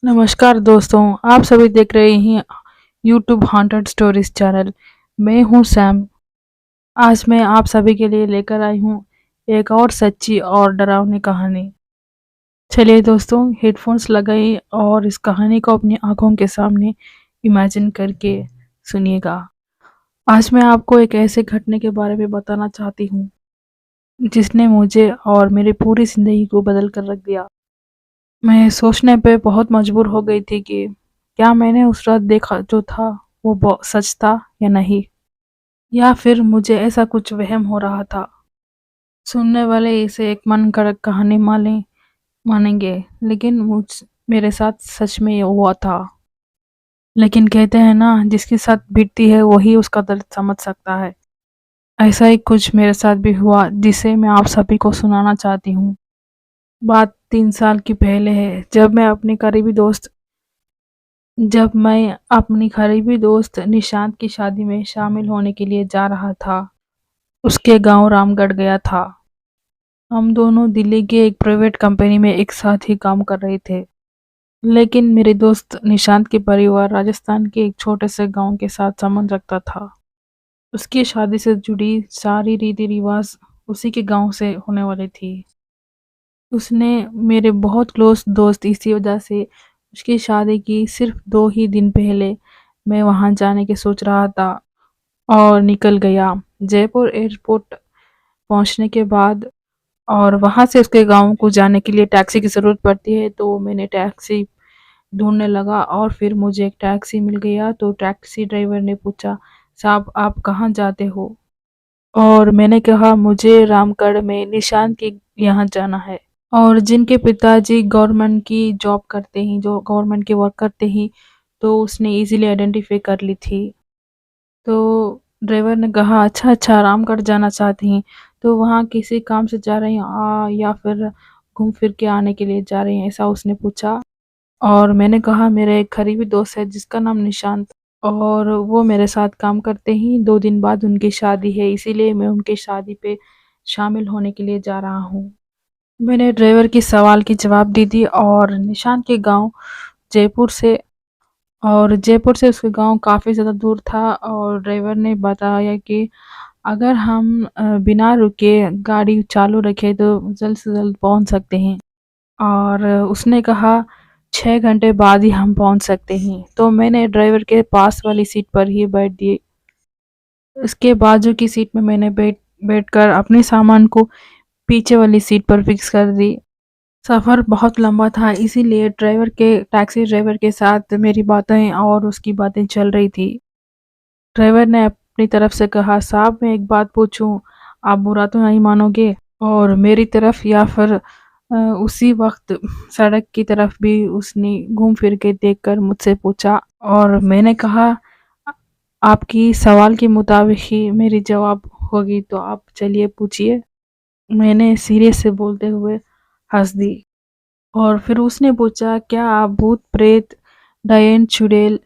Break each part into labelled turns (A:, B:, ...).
A: नमस्कार दोस्तों, आप सभी देख रहे हैं यूट्यूब हॉन्टेड स्टोरीज चैनल। मैं हूं सैम। आज मैं आप सभी के लिए लेकर आई हूं एक और सच्ची और डरावनी कहानी। चलिए दोस्तों, हेडफोन्स लगाइए और इस कहानी को अपनी आंखों के सामने इमेजिन करके सुनिएगा। आज मैं आपको एक ऐसे घटने के बारे में बताना चाहती हूँ जिसने मुझे और मेरी पूरी जिंदगी को बदल कर रख दिया। मैं सोचने पे बहुत मजबूर हो गई थी कि क्या मैंने उस रात देखा जो था वो सच था या नहीं, या फिर मुझे ऐसा कुछ वहम हो रहा था। सुनने वाले इसे एक मन गढ़ंत कहानी मानेंगे, लेकिन मेरे साथ सच में ये हुआ था। लेकिन कहते हैं ना, जिसके साथ बीतती है वही उसका दर्द समझ सकता है। ऐसा ही कुछ मेरे साथ भी हुआ जिसे मैं आप सभी को सुनाना चाहती हूँ। बात 3 साल की पहले है, जब मैं अपनी करीबी दोस्त निशांत की शादी में शामिल होने के लिए जा रहा था। उसके गांव रामगढ़ गया था। हम दोनों दिल्ली के एक प्राइवेट कंपनी में एक साथ ही काम कर रहे थे। लेकिन मेरे दोस्त निशांत के परिवार राजस्थान के एक छोटे से गांव के साथ संबंध रखता था। उसकी शादी से जुड़ी सारी रीति रिवाज उसी के गांव से होने वाली थी। उसने मेरे बहुत क्लोज दोस्त इसी वजह से उसकी शादी की सिर्फ 2 ही दिन पहले मैं वहां जाने की सोच रहा था और निकल गया। जयपुर एयरपोर्ट पहुंचने के बाद और वहां से उसके गांव को जाने के लिए टैक्सी की ज़रूरत पड़ती है, तो मैंने टैक्सी ढूंढने लगा और फिर मुझे एक टैक्सी मिल गया। तो टैक्सी ड्राइवर ने पूछा, साहब आप कहाँ जाते हो? और मैंने कहा, मुझे रामगढ़ में निशांत के यहाँ जाना है। और जिनके पिताजी गवर्नमेंट की जॉब करते हैं, जो गवर्नमेंट के वर्क करते हैं, तो उसने इजीली आइडेंटिफाई कर ली थी। तो ड्राइवर ने कहा, अच्छा अच्छा, रामगढ़ जाना चाहती हैं तो वहाँ किसी काम से जा रही हैं या फिर घूम फिर के आने के लिए जा रही हैं, ऐसा उसने पूछा। और मैंने कहा, मेरा एक करीबी दोस्त है जिसका नाम निशांत, और वो मेरे साथ काम करते ही 2 दिन बाद उनकी शादी है, इसीलिए मैं उनकी शादी पे शामिल होने के लिए जा रहा हूँ। मैंने ड्राइवर की सवाल की जवाब दे दी और निशांत के गांव जयपुर से जयपुर से उसके गांव काफ़ी ज़्यादा दूर था। और ड्राइवर ने बताया कि अगर हम बिना रुके गाड़ी चालू रखें तो जल्द से जल्द पहुंच सकते हैं। और उसने कहा 6 घंटे बाद ही हम पहुंच सकते हैं। तो मैंने ड्राइवर के पास वाली सीट पर ही बैठ दी। उसके बाजू की सीट में मैंने बैठकर अपने सामान को पीछे वाली सीट पर फिक्स कर दी। सफ़र बहुत लंबा था, इसीलिए टैक्सी ड्राइवर के साथ मेरी बातें और उसकी बातें चल रही थी। ड्राइवर ने अपनी तरफ से कहा, साहब मैं एक बात पूछूं, आप बुरा तो नहीं मानोगे? और मेरी तरफ या फिर उसी वक्त सड़क की तरफ भी उसने घूम फिर के देखकर मुझसे पूछा। और मैंने कहा, आपकी सवाल के मुताबिक ही मेरी जवाब होगी, तो आप चलिए पूछिए। मैंने सीरियस से बोलते हुए हंस दी। और फिर उसने पूछा, क्या आप भूत प्रेत डायन चुड़ैल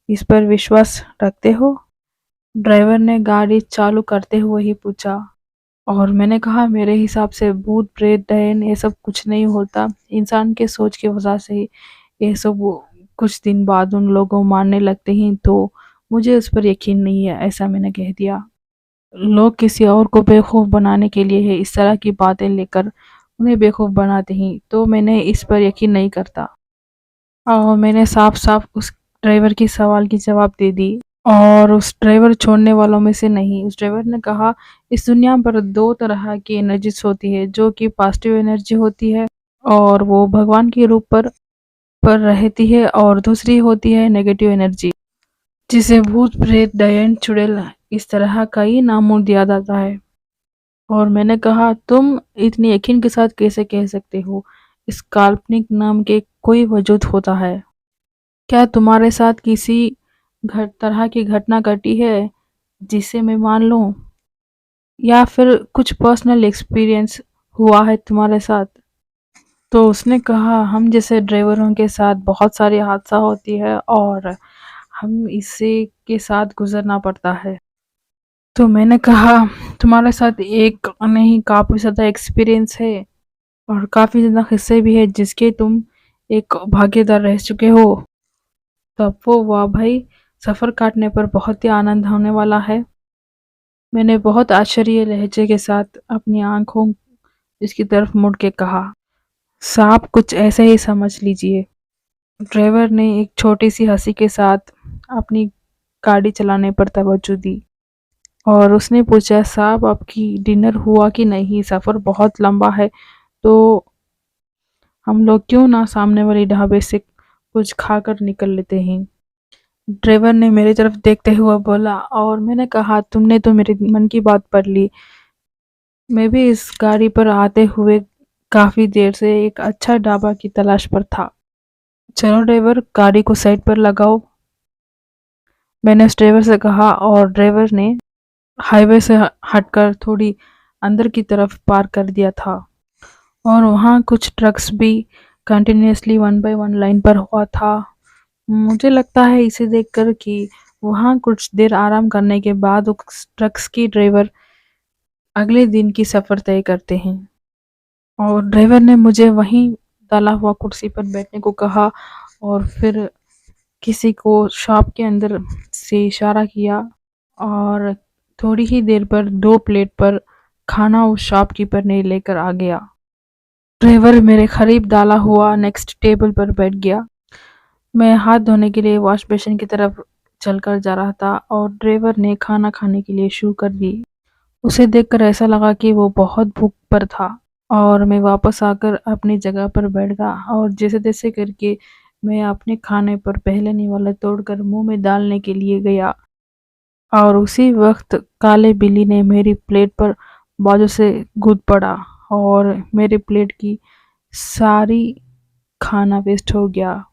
A: इस पर विश्वास रखते हो? ड्राइवर ने गाड़ी चालू करते हुए ही पूछा। और मैंने कहा, मेरे हिसाब से भूत प्रेत डायन ये सब कुछ नहीं होता, इंसान के सोच की वजह से ही ये सब कुछ दिन बाद उन लोगों मानने लगते हैं, तो मुझे उस पर यकीन नहीं है, ऐसा मैंने कह दिया। लोग किसी और को बेवकूफ़ बनाने के लिए है इस तरह की बातें लेकर उन्हें बेवकूफ़ बनाते हैं, तो मैंने इस पर यकीन नहीं करता। और मैंने साफ साफ उस ड्राइवर की सवाल की जवाब दे दी। और उस ड्राइवर छोड़ने वालों में से नहीं। उस ड्राइवर ने कहा, इस दुनिया पर 2 तरह की एनर्जीज होती है, जो कि पॉजिटिव एनर्जी होती है और वो भगवान के रूप पर रहती है, और दूसरी होती है नेगेटिव एनर्जी, जिसे भूत प्रेत डायन चुड़ैल इस तरह का ही नाम दिया जाता है। और मैंने कहा, तुम इतनी यकीन के साथ कैसे कह सकते हो इस काल्पनिक नाम के कोई वजूद होता है? क्या तुम्हारे साथ किसी तरह की घटना घटी है जिसे मैं मान लूं, या फिर कुछ पर्सनल एक्सपीरियंस हुआ है तुम्हारे साथ? तो उसने कहा, हम जैसे ड्राइवरों के साथ बहुत सारी हादसा होती है और हम इससे के साथ गुजरना पड़ता है। तो मैंने कहा, तुम्हारे साथ एक नहीं काफ़ी ज़्यादा एक्सपीरियंस है और काफ़ी ज़्यादा किस्से भी है जिसके तुम एक भागीदार रह चुके हो। तब वो वाह भाई, सफ़र काटने पर बहुत ही आनंद होने वाला है। मैंने बहुत आश्चर्य लहजे के साथ अपनी आंखों इसकी तरफ मुड़ के कहा, साहब कुछ ऐसे ही समझ लीजिए। ड्राइवर ने एक छोटी सी हंसी के साथ अपनी गाड़ी चलाने पर तवज्जो दी और उसने पूछा, साहब आपकी डिनर हुआ कि नहीं? सफ़र बहुत लंबा है तो हम लोग क्यों ना सामने वाले ढाबे से कुछ खाकर निकल लेते हैं। ड्राइवर ने मेरी तरफ देखते हुए बोला और मैंने कहा, तुमने तो मेरे मन की बात पढ़ ली। मैं भी इस गाड़ी पर आते हुए काफ़ी देर से एक अच्छा ढाबा की तलाश पर था। चलो ड्राइवर, गाड़ी को साइड पर लगाओ, मैंने उस ड्राइवर से कहा और ड्राइवर ने हाईवे से हटकर थोड़ी अंदर की तरफ पार्क कर दिया था और वहाँ कुछ ट्रक्स भी continuously one by one line पर हुआ था। मुझे लगता है इसे देखकर कि वहाँ कुछ देर आराम करने के बाद उस ट्रक्स की ड्राइवर अगले दिन की सफ़र तय करते हैं। और ड्राइवर ने मुझे वहीं डाला हुआ कुर्सी पर बैठने को कहा और फिर किसी को शॉप के अंदर से इशारा किया और थोड़ी ही देर पर 2 प्लेट पर खाना उस शॉपकीपर ने लेकर आ गया। ड्राइवर मेरे करीब डाला हुआ नेक्स्ट टेबल पर बैठ गया। मैं हाथ धोने के लिए वॉश बेसिन की तरफ चलकर जा रहा था और ड्राइवर ने खाना खाने के लिए शुरू कर दी। उसे देखकर ऐसा लगा कि वो बहुत भूख पर था और मैं वापस आकर अपनी जगह पर बैठ गया और जैसे-तैसे करके मैं अपने खाने पर पहले निवाला तोड़कर मुँह में डालने के लिए गया और उसी वक़्त काले बिल्ली ने मेरी प्लेट पर बाजू से कूद पड़ा और मेरी प्लेट की सारी खाना वेस्ट हो गया।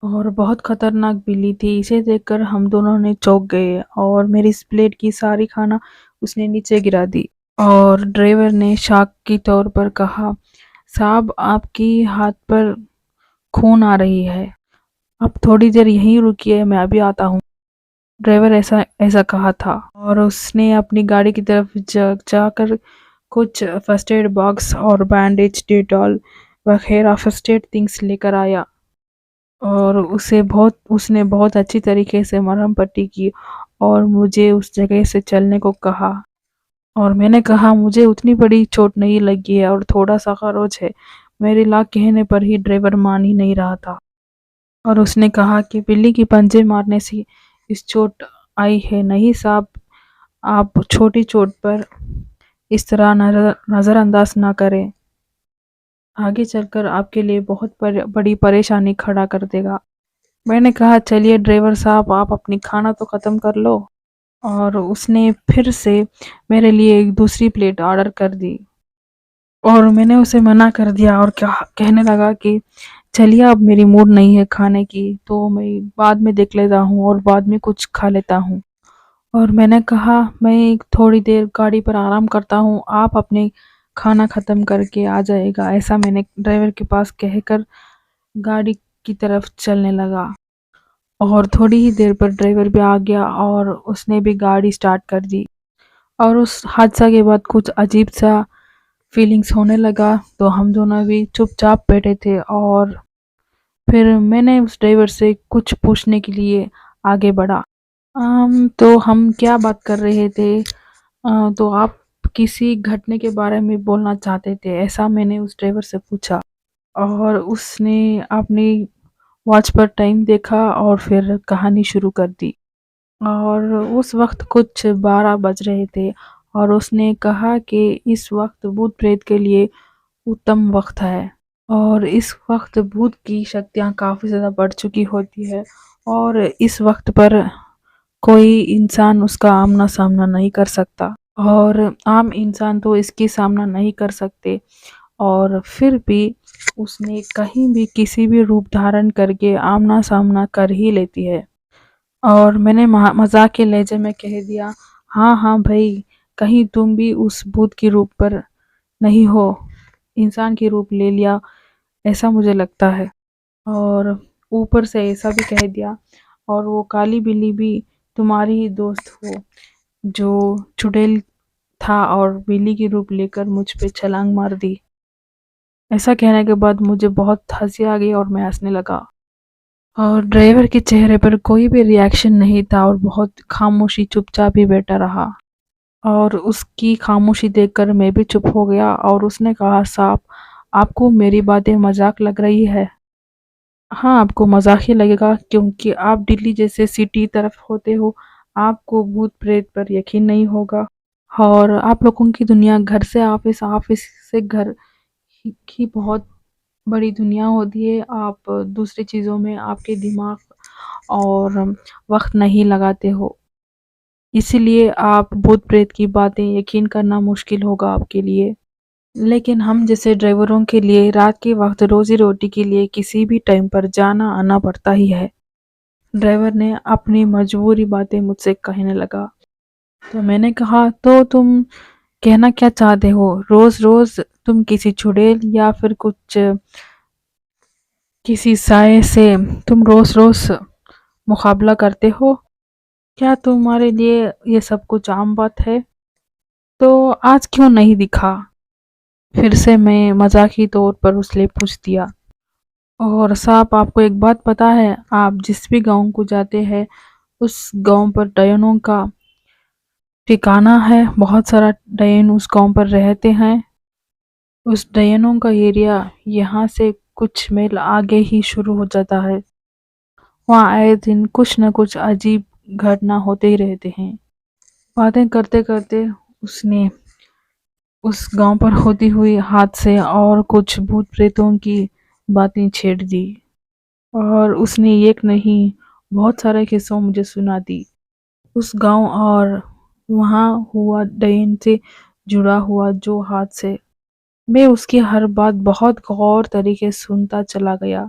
A: और बहुत खतरनाक बिल्ली थी, इसे देखकर हम दोनों ने चौंक गए और मेरी इस प्लेट की सारी खाना उसने नीचे गिरा दी। और ड्राइवर ने शॉक की तौर पर कहा, साहब आपकी हाथ पर खून आ रही है, आप थोड़ी देर यहीं रुकिए, मैं अभी आता हूँ। ड्राइवर ऐसा ऐसा कहा था और उसने अपनी गाड़ी की तरफ जाकर कुछ फर्स्ट एड बॉक्स और बैंडेज, डेटॉल वगैरह फर्स्ट एड थिंग्स लेकर आया और उसने बहुत अच्छी तरीके से मरहम पट्टी की और मुझे उस जगह से चलने को कहा और मैंने कहा, मुझे उतनी बड़ी चोट नहीं लगी है और थोड़ा सा खरोच है। मेरे लाख कहने पर ही ड्राइवर मान ही नहीं रहा था और उसने कहा कि बिल्ली की पंजे मारने से इस चोट आई है। नहीं साहब, आप छोटी चोट पर इस तरह नज़रअंदाज ना करें, आगे चलकर आपके लिए बहुत बड़ी परेशानी खड़ा कर देगा। मैंने कहा, चलिए ड्राइवर साहब, आप अपनी खाना तो ख़त्म कर लो। और उसने फिर से मेरे लिए एक दूसरी प्लेट ऑर्डर कर दी और मैंने उसे मना कर दिया और क्या कहने लगा कि चलिए अब मेरी मूड नहीं है खाने की, तो मैं बाद में देख लेता हूँ और बाद में कुछ खा लेता हूँ। और मैंने कहा, मैं थोड़ी देर गाड़ी पर आराम करता हूँ, आप अपने खाना ख़त्म करके आ जाएगा, ऐसा मैंने ड्राइवर के पास कहकर गाड़ी की तरफ चलने लगा। और थोड़ी ही देर पर ड्राइवर भी आ गया और उसने भी गाड़ी स्टार्ट कर दी और उस हादसा के बाद कुछ अजीब सा फीलिंग्स होने लगा, तो हम दोनों भी चुपचाप बैठे थे और फिर मैंने उस ड्राइवर से कुछ पूछने के लिए आगे बढ़ा। तो हम क्या बात कर रहे थे? तो आप किसी घटने के बारे में बोलना चाहते थे, ऐसा मैंने उस ड्राइवर से पूछा और उसने अपनी वॉच पर टाइम देखा और फिर कहानी शुरू कर दी। और उस वक़्त कुछ 12 बज रहे थे और उसने कहा कि इस वक़्त भूत प्रेत के लिए उत्तम वक़्त है और इस वक़्त भूत की शक्तियाँ काफ़ी ज़्यादा बढ़ चुकी होती है और इस वक़्त पर कोई इंसान उसका आमना-सामना नहीं कर सकता और आम इंसान तो इसकी सामना नहीं कर सकते और फिर भी उसने कहीं भी किसी भी रूप धारण करके आमना-सामना कर ही लेती है। और मैंने मज़ाक के लहजे में कह दिया, हाँ, हाँ भई, कहीं तुम भी उस भूत के रूप पर नहीं हो, इंसान की रूप ले लिया, ऐसा मुझे लगता है। और ऊपर से ऐसा भी कह दिया, और वो काली बिल्ली भी तुम्हारी ही दोस्त हो, जो चुड़ैल था और बिल्ली की रूप लेकर मुझ पे छलांग मार दी। ऐसा कहने के बाद मुझे बहुत हँसी आ गई और मैं हँसने लगा। और ड्राइवर के चेहरे पर कोई भी रिएक्शन नहीं था और बहुत खामोशी चुपचाप ही बैठा रहा। और उसकी खामोशी देखकर मैं भी चुप हो गया और उसने कहा, साहब, आपको मेरी बातें मजाक लग रही है? हाँ, आपको मजाक ही लगेगा क्योंकि आप दिल्ली जैसे सिटी तरफ होते हो, आपको भूत प्रेत पर यकीन नहीं होगा। और आप लोगों की दुनिया घर से ऑफिस, ऑफिस से घर की बहुत बड़ी दुनिया होती है। आप दूसरी चीज़ों में आपके दिमाग और वक्त नहीं लगाते हो, इसीलिए आप भूत प्रेत की बातें यकीन करना मुश्किल होगा आपके लिए। लेकिन हम जैसे ड्राइवरों के लिए रात के वक्त रोजी रोटी के लिए किसी भी टाइम पर जाना आना पड़ता ही है। ड्राइवर ने अपनी मजबूरी बातें मुझसे कहने लगा। तो मैंने कहा, तो तुम कहना क्या चाहते हो? रोज रोज तुम किसी चुड़ैल या फिर कुछ किसी साये से तुम रोज रोज मुकाबला करते हो? क्या तुम्हारे लिए ये सब कुछ आम बात है? तो आज क्यों नहीं दिखा? फिर से मैं मजाकी तौर पर उसने पूछ दिया। और साहब, आपको एक बात पता है? आप जिस भी गांव को जाते हैं उस गांव पर डायनों का ठिकाना है। बहुत सारा डायन उस गांव पर रहते हैं। उस डायनों का एरिया यहाँ से कुछ मील आगे ही शुरू हो जाता है। वहाँ आए दिन कुछ न कुछ अजीब घटना होते ही रहते हैं। बातें करते करते उसने उस गांव पर होती हुई हादसे और कुछ भूत प्रेतों की बातें छेड़ दी। और उसने एक नहीं बहुत सारे किस्सों मुझे सुना दी उस गांव और वहाँ हुआ डायन से जुड़ा हुआ जो हादसे। मैं उसकी हर बात बहुत गौर तरीके से सुनता चला गया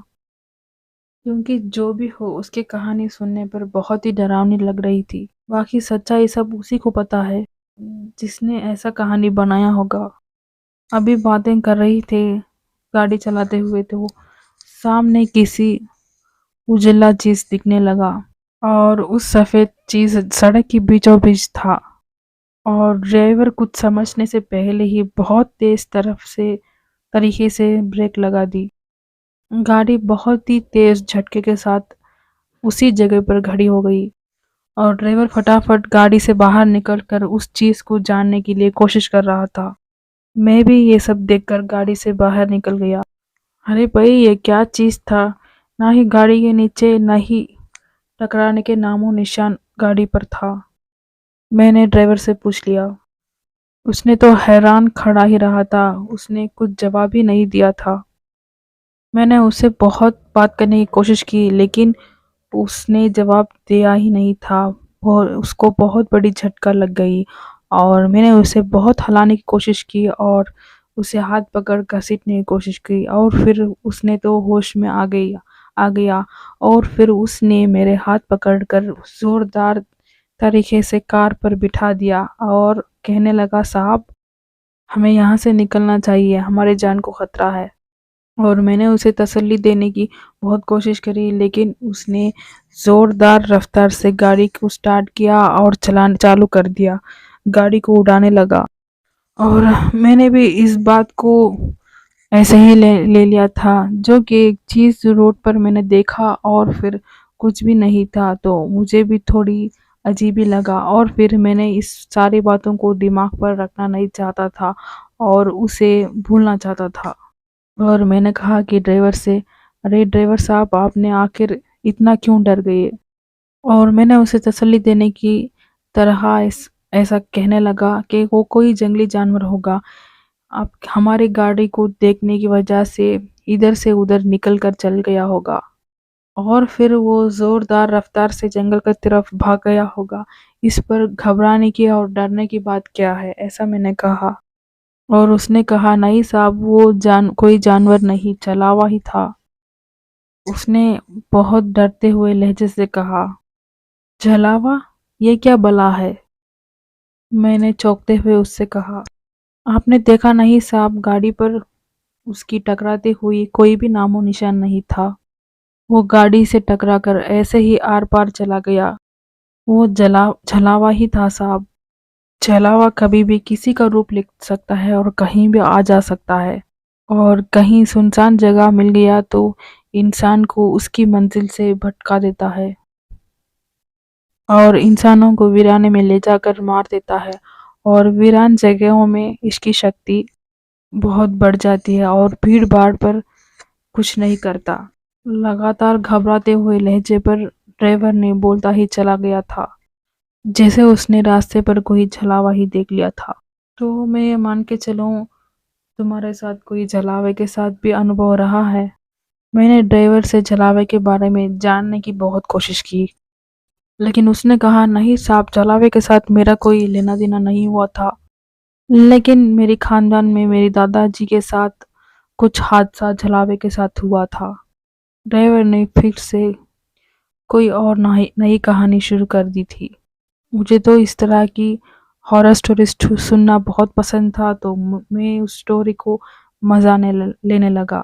A: क्योंकि जो भी हो उसकी कहानी सुनने पर बहुत ही डरावनी लग रही थी। बाकी सच्चाई सब उसी को पता है जिसने ऐसा कहानी बनाया होगा। अभी बातें कर रही थे गाड़ी चलाते हुए तो सामने किसी उजला चीज दिखने लगा। और उस सफेद चीज सड़क के बीचों बीच था। और ड्राइवर कुछ समझने से पहले ही बहुत तेज तरफ से तरीके से ब्रेक लगा दी। गाड़ी बहुत ही तेज झटके के साथ उसी जगह पर खड़ी हो गई। और ड्राइवर फटाफट गाड़ी से बाहर निकलकर उस चीज को जानने के लिए कोशिश कर रहा था। मैं भी ये सब देखकर गाड़ी से बाहर निकल गया। अरे भाई, ये क्या चीज था? ना ही गाड़ी के नीचे ना ही टकराने के नामो निशान गाड़ी पर था। मैंने ड्राइवर से पूछ लिया। उसने तो हैरान खड़ा ही रहा था, उसने कुछ जवाब ही नहीं दिया था। मैंने उससे बहुत बात करने की कोशिश की लेकिन उसने जवाब दिया ही नहीं था। उसको बहुत बड़ी झटका लग गई और मैंने उसे बहुत हिलाने की कोशिश की और उसे हाथ पकड़ घसीटने की कोशिश की और फिर उसने तो होश में आ गया। और फिर उसने मेरे हाथ पकड़कर जोरदार तरीके से कार पर बिठा दिया और कहने लगा, साहब, हमें यहाँ से निकलना चाहिए, हमारे जान को खतरा है। और मैंने उसे तसल्ली देने की बहुत कोशिश करी लेकिन उसने जोरदार रफ्तार से गाड़ी को स्टार्ट किया और चलाना चालू कर दिया। गाड़ी को उड़ाने लगा। और मैंने भी इस बात को ऐसे ही ले लिया था जो कि एक चीज़ रोड पर मैंने देखा और फिर कुछ भी नहीं था तो मुझे भी थोड़ी अजीब ही लगा। और फिर मैंने इस सारी बातों को दिमाग पर रखना नहीं चाहता था और उसे भूलना चाहता था। और मैंने कहा कि ड्राइवर से, अरे ड्राइवर साहब, आपने आखिर इतना क्यों डर गए? और मैंने उसे तसल्ली देने की तरह ऐसा कहने लगा कि वो कोई जंगली जानवर होगा। आप हमारी गाड़ी को देखने की वजह से इधर से उधर निकल कर चल गया होगा और फिर वो जोरदार रफ्तार से जंगल की तरफ भाग गया होगा। इस पर घबराने की और डरने की बात क्या है? ऐसा मैंने कहा। और उसने कहा, नहीं साहब, वो कोई जानवर नहीं, छलावा ही था। उसने बहुत डरते हुए लहजे से कहा, छलावा? ये क्या बला है? मैंने चौंकते हुए उससे कहा, आपने देखा नहीं साहब, गाड़ी पर उसकी टकराते हुई कोई भी नामो निशान नहीं था। वो गाड़ी से टकराकर ऐसे ही आर पार चला गया। वो छलावा ही था साहब। छलावा कभी भी किसी का रूप ले सकता है और कहीं भी आ जा सकता है। और कहीं सुनसान जगह मिल गया तो इंसान को उसकी मंजिल से भटका देता है और इंसानों को वीराने में ले जाकर मार देता है। और वीरान जगहों में इसकी शक्ति बहुत बढ़ जाती है और भीड़-भाड़ पर कुछ नहीं करता। लगातार घबराते हुए लहजे पर ड्राइवर ने बोलता ही चला गया था, जैसे उसने रास्ते पर कोई छलावा ही देख लिया था। तो मैं ये मान के चलूँ, तुम्हारे साथ कोई जलावे के साथ भी अनुभव रहा है? मैंने ड्राइवर से जलावे के बारे में जानने की बहुत कोशिश की, लेकिन उसने कहा नहीं साहब, जलावे के साथ मेरा कोई लेना देना नहीं हुआ था। लेकिन मेरे खानदान में मेरे दादाजी के साथ कुछ हादसा जलावे के साथ हुआ था। ड्राइवर ने फिर से कोई और नई नई कहानी शुरू कर दी थी। मुझे तो इस तरह की हॉरर स्टोरीज सुनना बहुत पसंद था, तो मैं उस स्टोरी को मज़ा लेने लगा।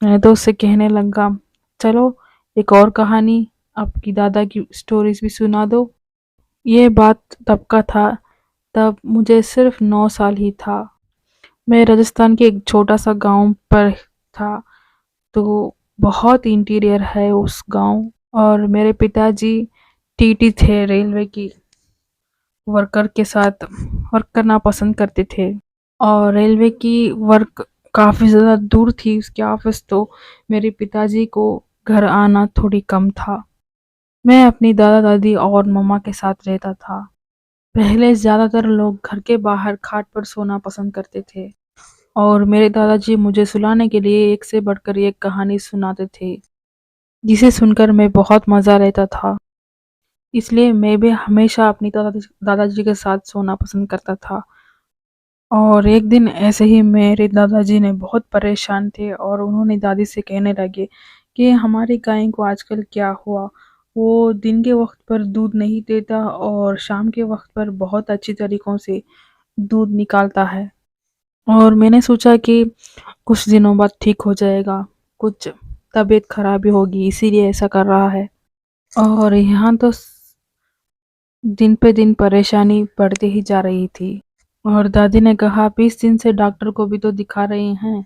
A: मैंने तो उससे कहने लगा, चलो एक और कहानी आपकी दादा की स्टोरीज भी सुना दो। ये बात तब का था, तब मुझे सिर्फ 9 साल ही था। मैं राजस्थान के एक छोटा सा गांव पर था, तो बहुत इंटीरियर है उस गांव। और मेरे पिताजी टीटी थे, रेलवे की वर्कर के साथ वर्क करना पसंद करते थे। और रेलवे की वर्क काफ़ी ज़्यादा दूर थी उसकी ऑफिस, तो मेरे पिताजी को घर आना थोड़ी कम था। मैं अपनी दादा दादी और मम्मा के साथ रहता था। पहले ज़्यादातर लोग घर के बाहर खाट पर सोना पसंद करते थे और मेरे दादाजी मुझे सुलाने के लिए एक से बढ़कर एक कहानी सुनाते थे, जिसे सुनकर मैं बहुत मज़ा लेता था। इसलिए मैं भी हमेशा अपनी दादाजी के साथ सोना पसंद करता था। और एक दिन ऐसे ही मेरे दादाजी ने बहुत परेशान थे और उन्होंने दादी से कहने लगे कि हमारी गाय को आजकल क्या हुआ, वो दिन के वक्त पर दूध नहीं देता और शाम के वक्त पर बहुत अच्छी तरीकों से दूध निकालता है। और मैंने सोचा कि कुछ दिनों बाद ठीक हो जाएगा, कुछ तबीयत खराबी होगी इसीलिए ऐसा कर रहा है। और यहाँ तो दिन पे दिन परेशानी बढ़ती ही जा रही थी। और दादी ने कहा 20 दिन से डॉक्टर को भी तो दिखा रहे हैं,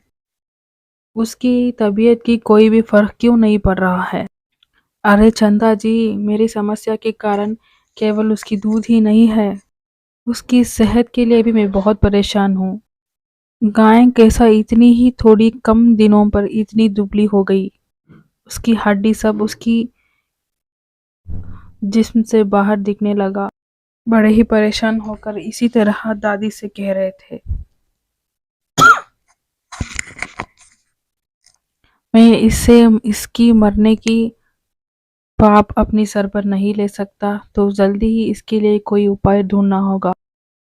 A: उसकी तबीयत की कोई भी फर्क क्यों नहीं पड़ रहा है। अरे चंदा जी, मेरी समस्या के कारण केवल उसकी दूध ही नहीं है, उसकी सेहत के लिए भी मैं बहुत परेशान हूँ। गाय कैसा इतनी ही थोड़ी कम दिनों पर इतनी दुबली हो गई, उसकी हड्डी सब उसकी जिस्म से बाहर दिखने लगा। बड़े ही परेशान होकर इसी तरह दादी से कह रहे थे, मैं इससे इसकी मरने की पाप अपनी सर पर नहीं ले सकता, तो जल्दी ही इसके लिए कोई उपाय ढूंढना होगा।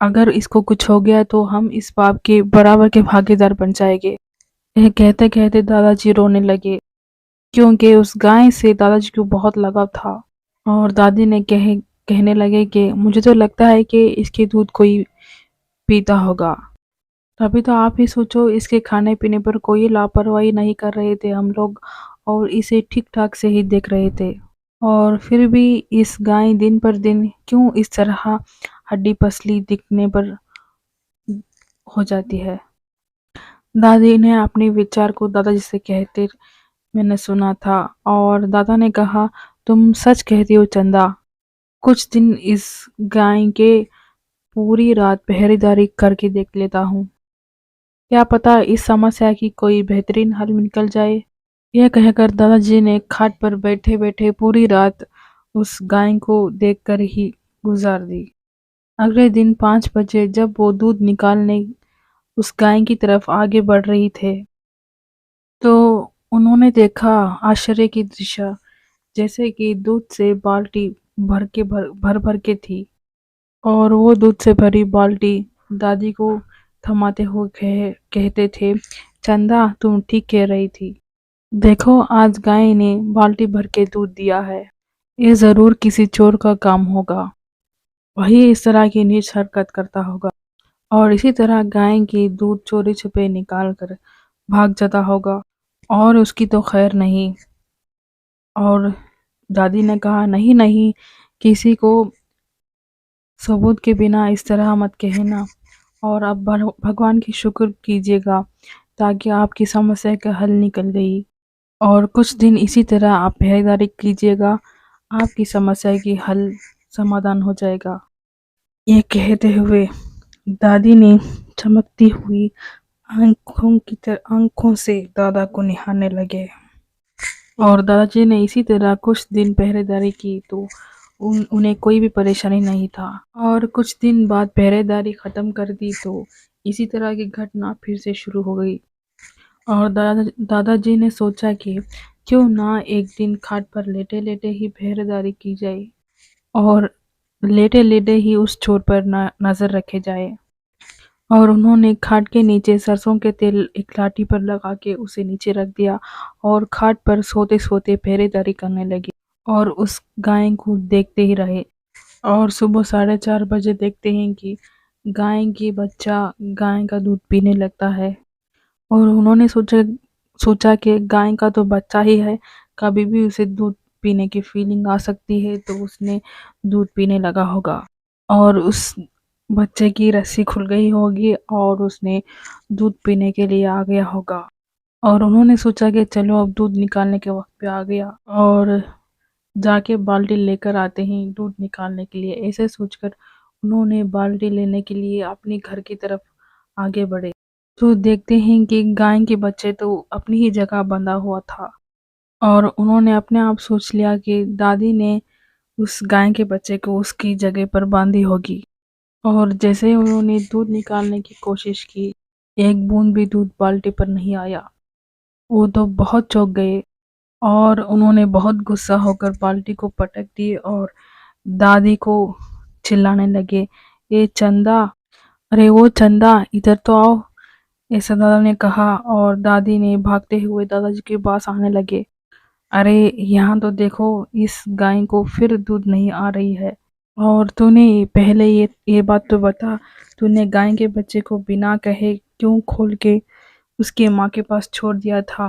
A: अगर इसको कुछ हो गया तो हम इस पाप के बराबर के भागीदार बन जाएंगे। यह कहते कहते दादाजी रोने लगे, क्योंकि उस गाय से दादाजी को बहुत लगाव था। और दादी ने कहने लगे कि मुझे तो लगता है कि इसके दूध कोई पीता होगा। तभी तो आप ही सोचो, इसके खाने पीने पर कोई लापरवाही नहीं कर रहे थे हम लोग और इसे ठीक ठाक से ही देख रहे थे। और फिर भी इस गाय दिन पर दिन क्यों इस तरह हड्डी पसली दिखने पर हो जाती है। दादी ने अपने विचार को दादाजी से कहते मैंने सुना था और दादा ने कहा, तुम सच कहती हो चंदा, कुछ दिन इस गाय के पूरी रात पहरेदारी करके देख लेता हूँ, क्या पता इस समस्या की कोई बेहतरीन हल निकल जाए। यह कहकर दादाजी ने खाट पर बैठे बैठे पूरी रात उस गाय को देखकर ही गुजार दी। अगले दिन 5 बजे जब वो दूध निकालने उस गाय की तरफ आगे बढ़ रही थे, तो उन्होंने देखा आश्चर्य की दृश्य, जैसे कि दूध से बाल्टी भर भर के थी। और वो दूध से भरी बाल्टी दादी को थमाते हुए कहते थे, चंदा तुम ठीक कह रही थी, देखो आज गाय ने बाल्टी भर के दूध दिया है, ये जरूर किसी चोर का काम होगा, वही इस तरह की नीच हरकत करता होगा और इसी तरह गाय की दूध चोरी छुपे निकाल कर भाग जाता होगा और उसकी तो खैर नहीं। और दादी ने कहा, नहीं नहीं, किसी को सबूत के बिना इस तरह मत कहना और अब भगवान की शुक्र कीजिएगा ताकि आपकी समस्या का हल निकल गई। और कुछ दिन इसी तरह आप पहरेदारी कीजिएगा, आपकी समस्या की हल समाधान हो जाएगा। ये कहते हुए दादी ने चमकती हुई आंखों से दादा को निहारने लगे। और दादाजी ने इसी तरह कुछ दिन पहरेदारी की तो उन्हें कोई भी परेशानी नहीं था। और कुछ दिन बाद पहरेदारी ख़त्म कर दी तो इसी तरह की घटना फिर से शुरू हो गई। और दादाजी ने सोचा कि क्यों ना एक दिन खाट पर लेटे लेटे ही पहरेदारी की जाए और लेटे लेटे ही उस चोर पर नज़र रखे जाए। और उन्होंने खाट के नीचे सरसों के तेल एक लाठी पर लगा के उसे नीचे रख दिया और खाट पर सोते सोते पहरेदारी करने लगे और उस गाय को देखते ही रहे। और सुबह 4:30 बजे देखते हैं कि गाय की बच्चा गाय का दूध पीने लगता है। और उन्होंने सोचा कि गाय का तो बच्चा ही है, कभी भी उसे दूध पीने की फीलिंग आ सकती है, तो उसने दूध पीने लगा होगा और उस बच्चे की रस्सी खुल गई होगी और उसने दूध पीने के लिए आ गया होगा। और उन्होंने सोचा कि चलो अब दूध निकालने के वक्त पे आ गया और जाके बाल्टी लेकर आते हैं दूध निकालने के लिए। ऐसे सोचकर उन्होंने बाल्टी लेने के लिए अपनी घर की तरफ आगे बढ़े तो देखते हैं कि गाय के बच्चे तो अपनी ही जगह बंधा हुआ था। और उन्होंने अपने आप सोच लिया कि दादी ने उस गाय के बच्चे को उसकी जगह पर बांधी होगी। और जैसे ही उन्होंने दूध निकालने की कोशिश की, एक बूंद भी दूध बाल्टी पर नहीं आया। वो तो बहुत चौंक गए और उन्होंने बहुत गुस्सा होकर बाल्टी को पटक दी और दादी को चिल्लाने लगे, ये चंदा, अरे वो चंदा, इधर तो आओ, ऐसा दादा ने कहा। और दादी ने भागते हुए दादाजी के पास आने लगे। अरे यहाँ तो देखो, इस गाय को फिर दूध नहीं आ रही है। और तूने पहले ये बात तो बता, तूने गाय के बच्चे को बिना कहे क्यों खोल के उसकी माँ के पास छोड़ दिया था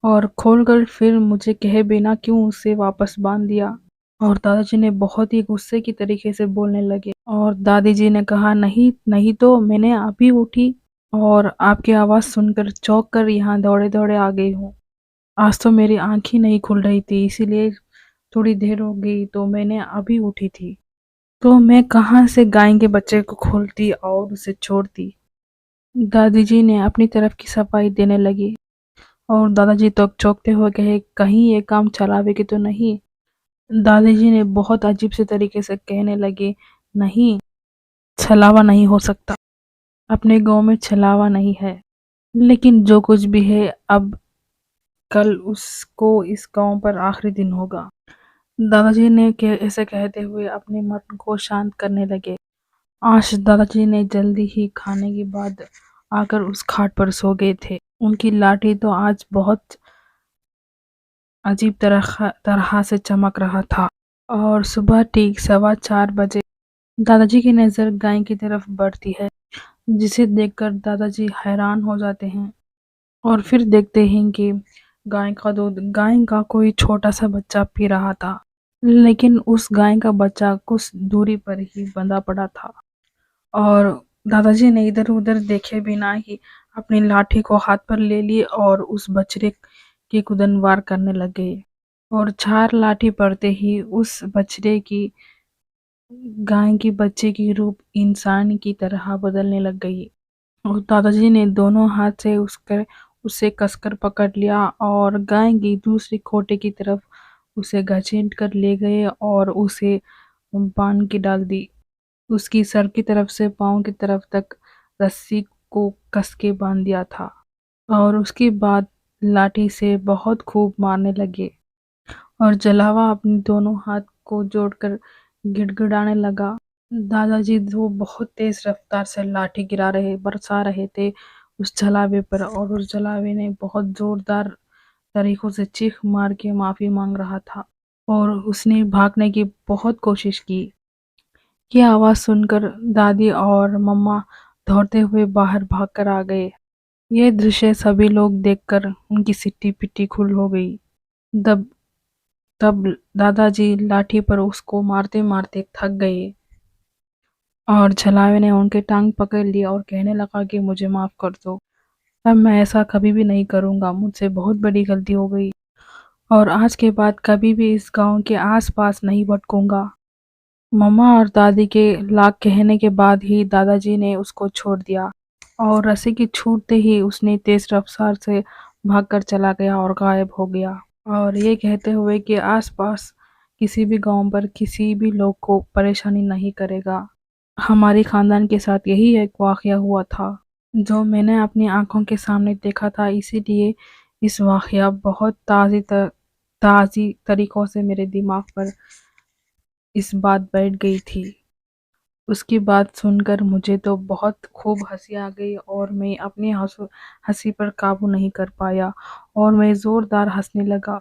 A: और खोलकर फिर मुझे कहे बिना क्यों उसे वापस बांध दिया। और दादाजी ने बहुत ही गुस्से की तरीके से बोलने लगे और दादी जी ने कहा, नहीं नहीं, तो मैंने अभी उठी और आपकी आवाज़ सुनकर चौंक कर यहाँ दौड़े दौड़े आ गई हूँ। आज तो मेरी आँख ही नहीं खुल रही थी, इसीलिए थोड़ी देर हो गई, तो मैंने अभी उठी थी। तो मैं कहाँ से गाय के बच्चे को खोलती और उसे छोड़ती। दादी जी ने अपनी तरफ की सफाई देने लगी और दादाजी तो चौंकते हुए कहे, कहीं ये काम चलावेगी तो नहीं। दादी जी ने बहुत अजीब से तरीके से कहने लगे, नहीं, छलावा नहीं हो सकता, अपने गांव में छलावा नहीं है। लेकिन जो कुछ भी है, अब कल उसको इस गांव पर आखिरी दिन होगा। दादाजी ने ऐसे कहते हुए अपने मन को शांत करने लगे। आज दादाजी ने जल्दी ही खाने के बाद आकर उस खाट पर सो गए थे। उनकी लाठी तो आज बहुत अजीब तरह से चमक रहा था। और सुबह ठीक 4:15 बजे दादाजी की नज़र गाय की तरफ बढ़ती है, जिसे देखकर दादाजी हैरान हो जाते हैं। और फिर देखते हैं कि गाय का दूध गाय का कोई छोटा सा बच्चा पी रहा था, लेकिन उस गाय का बच्चा कुछ दूरी पर ही बंधा पड़ा था। और दादाजी ने इधर उधर देखे बिना ही अपनी लाठी को हाथ पर ले ली और उस बछड़े की कुदन वार करने लगे। और 4 लाठी पड़ते ही उस बछड़े की गाय की बच्चे की रूप इंसान की तरह बदलने लग गई। और दादाजी ने दोनों हाथ से उसे कसकर पकड़ लिया और गाय की दूसरी खोटे की तरफ उसे घसीट कर ले गए और उसे बांध के डाल दी। उसकी सर की तरफ से पाँव की तरफ तक रस्सी को कस के बांध दिया था और उसके बाद लाठी से बहुत खूब मारने लगे। और जलावा अपने दोनों हाथ को जोड़कर गिड़गिड़ाने लगा। दादाजी वो बहुत तेज रफ्तार से लाठी बरसा रहे थे उस जलावे पर, और उस जलावे ने बहुत जोरदार तरीकों से चीख मार के माफी मांग रहा था। और उसने भागने की बहुत कोशिश की। ये आवाज़ सुनकर दादी और मम्मा दौड़ते हुए बाहर भागकर आ गए। ये दृश्य सभी लोग देखकर उनकी सिट्टी पिट्टी खुल हो गई। तब तब दादाजी लाठी पर उसको मारते मारते थक गए और छलावे ने उनके टांग पकड़ लिया और कहने लगा कि मुझे माफ़ कर दो। अब मैं ऐसा कभी भी नहीं करूँगा, मुझसे बहुत बड़ी गलती हो गई और आज के बाद कभी भी इस गाँव के आस-पास नहीं भटकूँगा। मम्मा और दादी के लाख कहने के बाद ही दादाजी ने उसको छोड़ दिया और रस्सी की छूटते ही उसने तेज रफ्तार से भागकर चला गया और गायब हो गया। और ये कहते हुए कि आसपास किसी भी गांव पर किसी भी लोग को परेशानी नहीं करेगा। हमारे खानदान के साथ यही एक वाकया हुआ था जो मैंने अपनी आंखों के सामने देखा था, इसीलिए इस वाकया बहुत ताज़ी तरीकों से मेरे दिमाग पर इस बात बैठ गई थी। उसकी बात सुनकर मुझे तो बहुत खूब हंसी आ गई और मैं अपनी हंसी पर काबू नहीं कर पाया और मैं जोरदार हंसने लगा।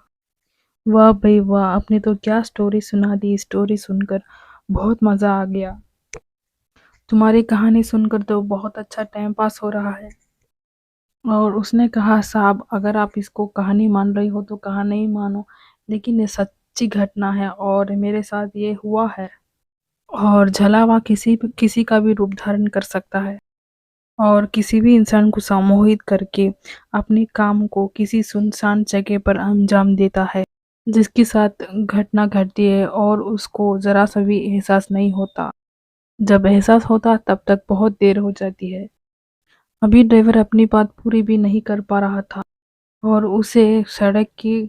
A: वाह भाई वाह! आपने तो क्या स्टोरी सुना दी, स्टोरी सुनकर बहुत मज़ा आ गया। तुम्हारी कहानी सुनकर तो बहुत अच्छा टाइम पास हो रहा है। और उसने कहा साहब अगर आप इसको कहानी मान रही हो तो कहा नहीं मानो, लेकिन ये सच्ची घटना है और मेरे साथ ये हुआ है। और छलावा किसी का भी रूप धारण कर सकता है और किसी भी इंसान को सम्मोहित करके अपने काम को किसी सुनसान जगह पर अंजाम देता है, जिसके साथ घटना घटती है और उसको ज़रा सा भी एहसास नहीं होता। जब एहसास होता तब तक बहुत देर हो जाती है। अभी ड्राइवर अपनी बात पूरी भी नहीं कर पा रहा था और उसे सड़क के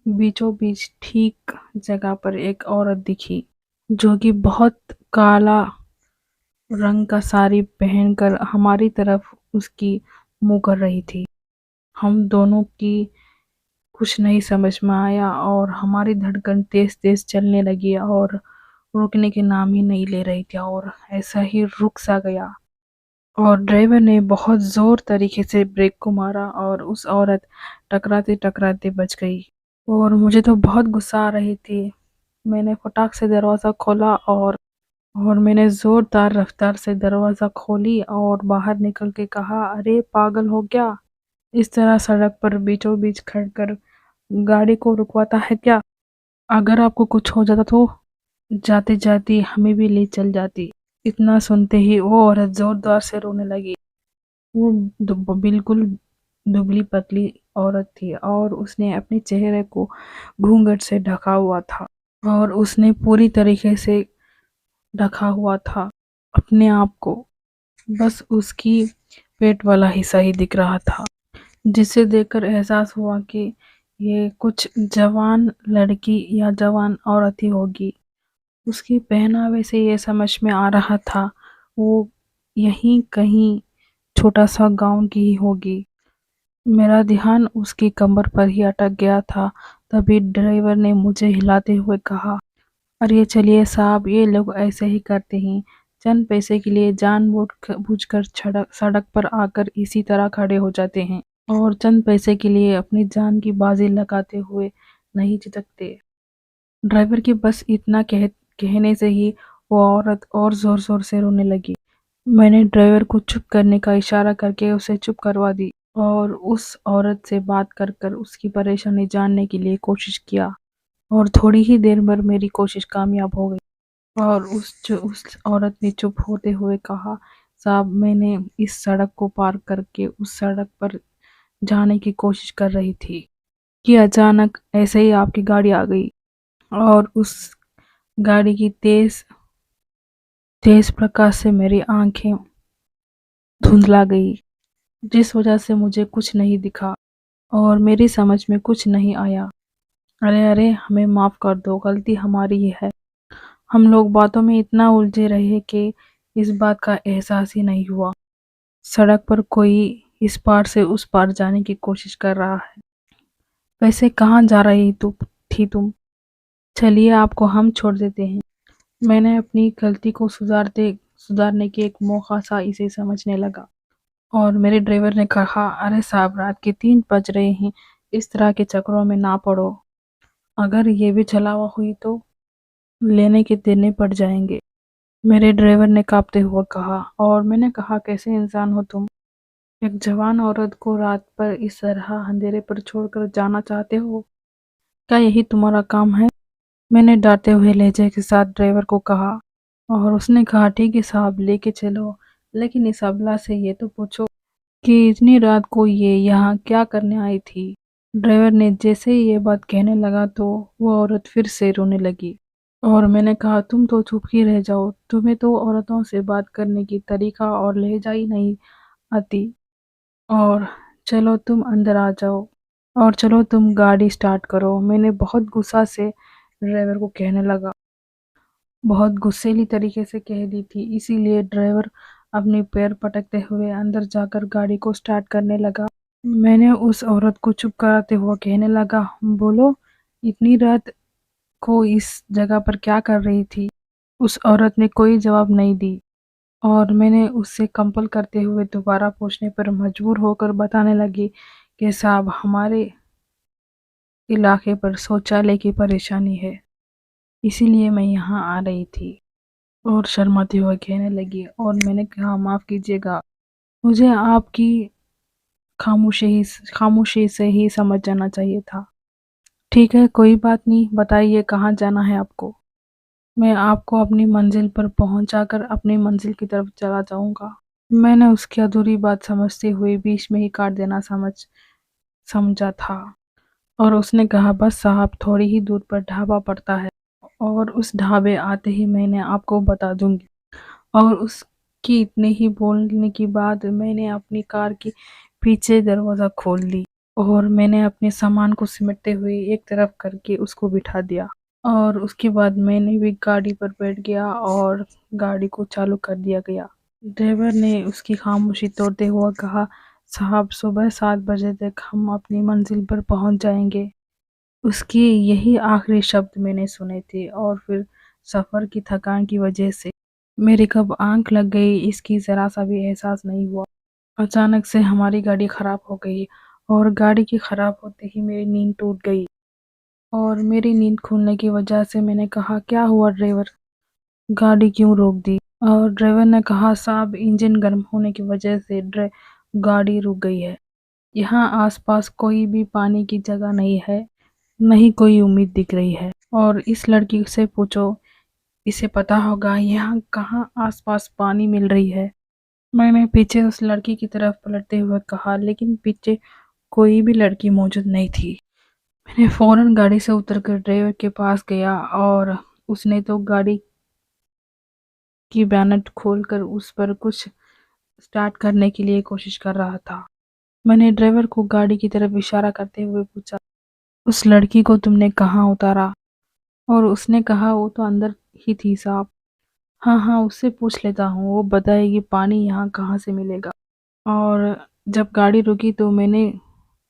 A: बीचों बीच ठीक जगह पर एक औरत दिखी, जो कि बहुत काला रंग का साड़ी पहनकर हमारी तरफ उसकी मुँह कर रही थी। हम दोनों की कुछ नहीं समझ में आया और हमारी धड़कन तेज-तेज चलने लगी और रुकने के नाम ही नहीं ले रही थी और ऐसा ही रुक सा गया। और ड्राइवर ने बहुत ज़ोर तरीके से ब्रेक को मारा और उस औरत टकराते-टकराते बच गई। और मुझे तो बहुत गुस्सा आ रही थी। मैंने फटाक से दरवाज़ा खोला और मैंने ज़ोरदार रफ्तार से दरवाज़ा खोली और बाहर निकल के कहा, "अरे पागल हो क्या? इस तरह सड़क पर बीचों-बीच खड़कर गाड़ी को रुकवाता है क्या? अगर आपको कुछ हो जाता तो जाते-जाते हमें भी ले चल जाती।" इतना सुनते ही वो औरत ज़ोरदार से रोने लगी। वो बिल्कुल दुबली-पतली औरत थी और उसने अपने चेहरे को घूंघट से ढका हुआ था और उसने पूरी तरीके से ढका हुआ था अपने आप को। बस उसकी पेट वाला हिस्सा ही दिख रहा था, जिसे देखकर एहसास हुआ कि ये कुछ जवान लड़की या जवान औरत ही होगी। उसकी पहनावे से ये समझ में आ रहा था वो यहीं कहीं छोटा-सा गाँव की ही होगी। मेरा ध्यान उसकी कमर पर ही अटक गया था, तभी ड्राइवर ने मुझे हिलाते हुए कहा, "अरे चलिए साहब, ये लोग ऐसे ही करते हैं। चंद पैसे के लिए जानबूझकर सड़क पर आकर इसी तरह खड़े हो जाते हैं और चंद पैसे के लिए अपनी जान की बाजी लगाते हुए नहीं झिझकते।" ड्राइवर की बस इतना कहने से ही वो औरत और ज़ोर-ज़ोर से रोने लगी। मैंने ड्राइवर को चुप करने का इशारा करके उसे चुप करवा दी और उस औरत से बात कर कर उसकी परेशानी जानने के लिए कोशिश किया और थोड़ी ही देर में मेरी कोशिश कामयाब हो गई और उस औरत ने चुप होते हुए कहा, साहब मैंने इस सड़क को पार करके उस सड़क पर जाने की कोशिश कर रही थी कि अचानक ऐसे ही आपकी गाड़ी आ गई और उस गाड़ी की तेज तेज प्रकाश से मेरी आंखें धुंधला गई, जिस वजह से मुझे कुछ नहीं दिखा और मेरी समझ में कुछ नहीं आया। अरे अरे हमें माफ़ कर दो, गलती हमारी ही है। हम लोग बातों में इतना उलझे रहे कि इस बात का एहसास ही नहीं हुआ। सड़क पर कोई इस पार से उस पार जाने की कोशिश कर रहा है। वैसे कहाँ जा रही थी तुम? चलिए आपको हम छोड़ देते हैं। मैंने अपनी गलती को सुधारने के एक मौका सा इसे समझने लगा और मेरे ड्राइवर ने कहा, "अरे साहब रात के 3 बज रहे हैं, इस तरह के चक्करों में ना पड़ो। अगर ये भी छलावा हुई तो लेने के देने पड़ जाएंगे।" मेरे ड्राइवर ने काँपते हुए कहा और मैंने कहा, "कैसे इंसान हो तुम? एक जवान औरत को रात पर इस तरह अंधेरे पर छोड़कर जाना चाहते हो? क्या यही तुम्हारा काम है?" मैंने डरते हुए लहजे के साथ ड्राइवर को कहा और उसने कहा, "ठीक है साहब लेके चलो, लेकिन इस अबला से ये तो पूछो कि इतनी रात को ये यहाँ क्या करने आई थी। ड्राइवर ने जैसे ही ये बात कहने लगा तो वो औरत फिर से रोने लगी और मैंने कहा तुम तो चुप ही रह जाओ, तुम्हें तो औरतों से बात करने की तरीका और लहजा ही नहीं आती। और चलो तुम अंदर आ जाओ और चलो तुम गाड़ी स्टार्ट करो। मैंने बहुत गुस्सा से ड्राइवर को कहने लगा, बहुत गुस्सैली तरीके से कह दी थी, इसीलिए ड्राइवर अपने पैर पटकते हुए अंदर जाकर गाड़ी को स्टार्ट करने लगा। मैंने उस औरत को चुप कराते हुए कहने लगा, बोलो इतनी रात को इस जगह पर क्या कर रही थी। उस औरत ने कोई जवाब नहीं दी और मैंने उससे कंपल करते हुए दोबारा पूछने पर मजबूर होकर बताने लगी कि साहब हमारे इलाके पर शौचालय की परेशानी है, इसीलिए मैं यहाँ आ रही थी। और शर्माते हुए कहने लगी और मैंने कहा माफ़ कीजिएगा, मुझे आपकी खामोशी से ही समझ जाना चाहिए था। ठीक है कोई बात नहीं, बताइए कहाँ जाना है आपको। मैं आपको अपनी मंजिल पर पहुंचाकर अपनी मंजिल की तरफ चला जाऊंगा। मैंने उसकी अधूरी बात समझते हुए बीच में ही काट देना समझा था और उसने कहा बस साहब थोड़ी ही दूर पर ढाबा पड़ता है और उस ढाबे आते ही मैंने आपको बता दूंगी। और उसकी इतने ही बोलने के बाद मैंने अपनी कार की पीछे दरवाज़ा खोल दी और मैंने अपने सामान को सिमटते हुए एक तरफ करके उसको बिठा दिया और उसके बाद मैंने भी गाड़ी पर बैठ गया और गाड़ी को चालू कर दिया गया। ड्राइवर ने उसकी खामोशी तोड़ते हुए कहा, साहब सुबह 7 बजे तक हम अपनी मंजिल पर पहुंच जाएंगे। उसके यही आखिरी शब्द मैंने सुने थे और फिर सफ़र की थकान की वजह से मेरी कब आंख लग गई इसकी ज़रा सा भी एहसास नहीं हुआ। अचानक से हमारी गाड़ी ख़राब हो गई और गाड़ी की ख़राब होते ही मेरी नींद टूट गई और मेरी नींद खुलने की वजह से मैंने कहा क्या हुआ ड्राइवर, गाड़ी क्यों रोक दी। और ड्राइवर ने कहा साहब इंजन गर्म होने की वजह से गाड़ी रुक गई है। यहाँ आसपास कोई भी पानी की जगह नहीं है, नहीं कोई उम्मीद दिख रही है। और इस लड़की से पूछो, इसे पता होगा यहाँ कहाँ आसपास पानी मिल रही है। मैंने पीछे उस लड़की की तरफ पलटते हुए कहा लेकिन पीछे कोई भी लड़की मौजूद नहीं थी। मैंने फौरन गाड़ी से उतरकर ड्राइवर के पास गया और उसने तो गाड़ी की बैनट खोलकर उस पर कुछ स्टार्ट करने के लिए कोशिश कर रहा था। मैंने ड्राइवर को गाड़ी की तरफ इशारा करते हुए पूछा, उस लड़की को तुमने कहाँ उतारा। और उसने कहा वो तो अंदर ही थी साहब। हाँ हाँ उससे पूछ लेता हूँ, वो बताएगी पानी यहाँ कहाँ से मिलेगा। और जब गाड़ी रुकी तो मैंने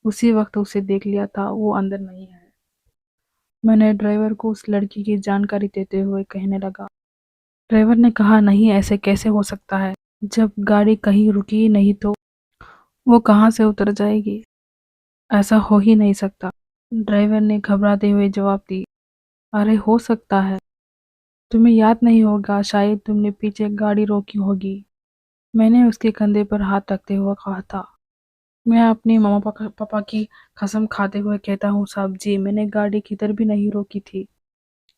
A: उसी वक्त उसे देख लिया था, वो अंदर नहीं है। मैंने ड्राइवर को उस लड़की की जानकारी देते हुए कहने लगा। ड्राइवर ने कहा नहीं ऐसे कैसे हो सकता है, जब गाड़ी कहीं रुकी ही नहीं तो वो कहाँ से उतर जाएगी, ऐसा हो ही नहीं सकता। ड्राइवर ने घबराते हुए जवाब दी, अरे हो सकता है, तुम्हें याद नहीं होगा, शायद तुमने पीछे गाड़ी रोकी होगी। मैंने उसके कंधे पर हाथ रखते हुए कहा था। मैं अपनी मामा पापा की कसम खाते हुए कहता हूँ साहब जी, मैंने गाड़ी किधर भी नहीं रोकी थी।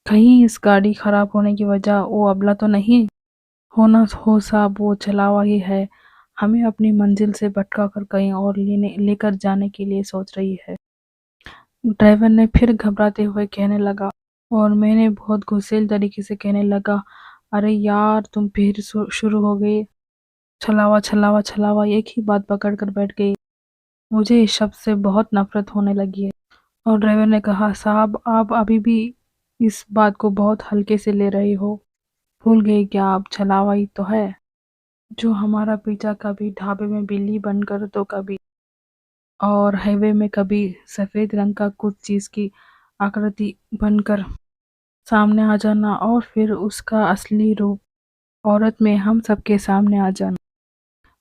A: कहीं इस गाड़ी खराब होने की वजह वो अबला तो नहीं होना हो साहब, वो चला हुआ ही है, हमें अपनी मंजिल से भटका कर कहीं और लेकर जाने के लिए सोच रही है। ड्राइवर ने फिर घबराते हुए कहने लगा और मैंने बहुत गुस्सैल तरीके से कहने लगा, अरे यार तुम फिर शुरू हो गई, छलावा छलावा छलावा एक ही बात पकड़ कर बैठ गई। मुझे इस शब्द से बहुत नफरत होने लगी है। और ड्राइवर ने कहा साहब आप अभी भी इस बात को बहुत हल्के से ले रही हो, भूल गई क्या आप, छलावा ही तो है जो हमारा पीछा कभी ढाबे में बिल्ली बनकर तो कभी और हाईवे में कभी सफ़ेद रंग का कुछ चीज़ की आकृति बनकर सामने आ जाना और फिर उसका असली रूप औरत में हम सबके सामने आ जाना।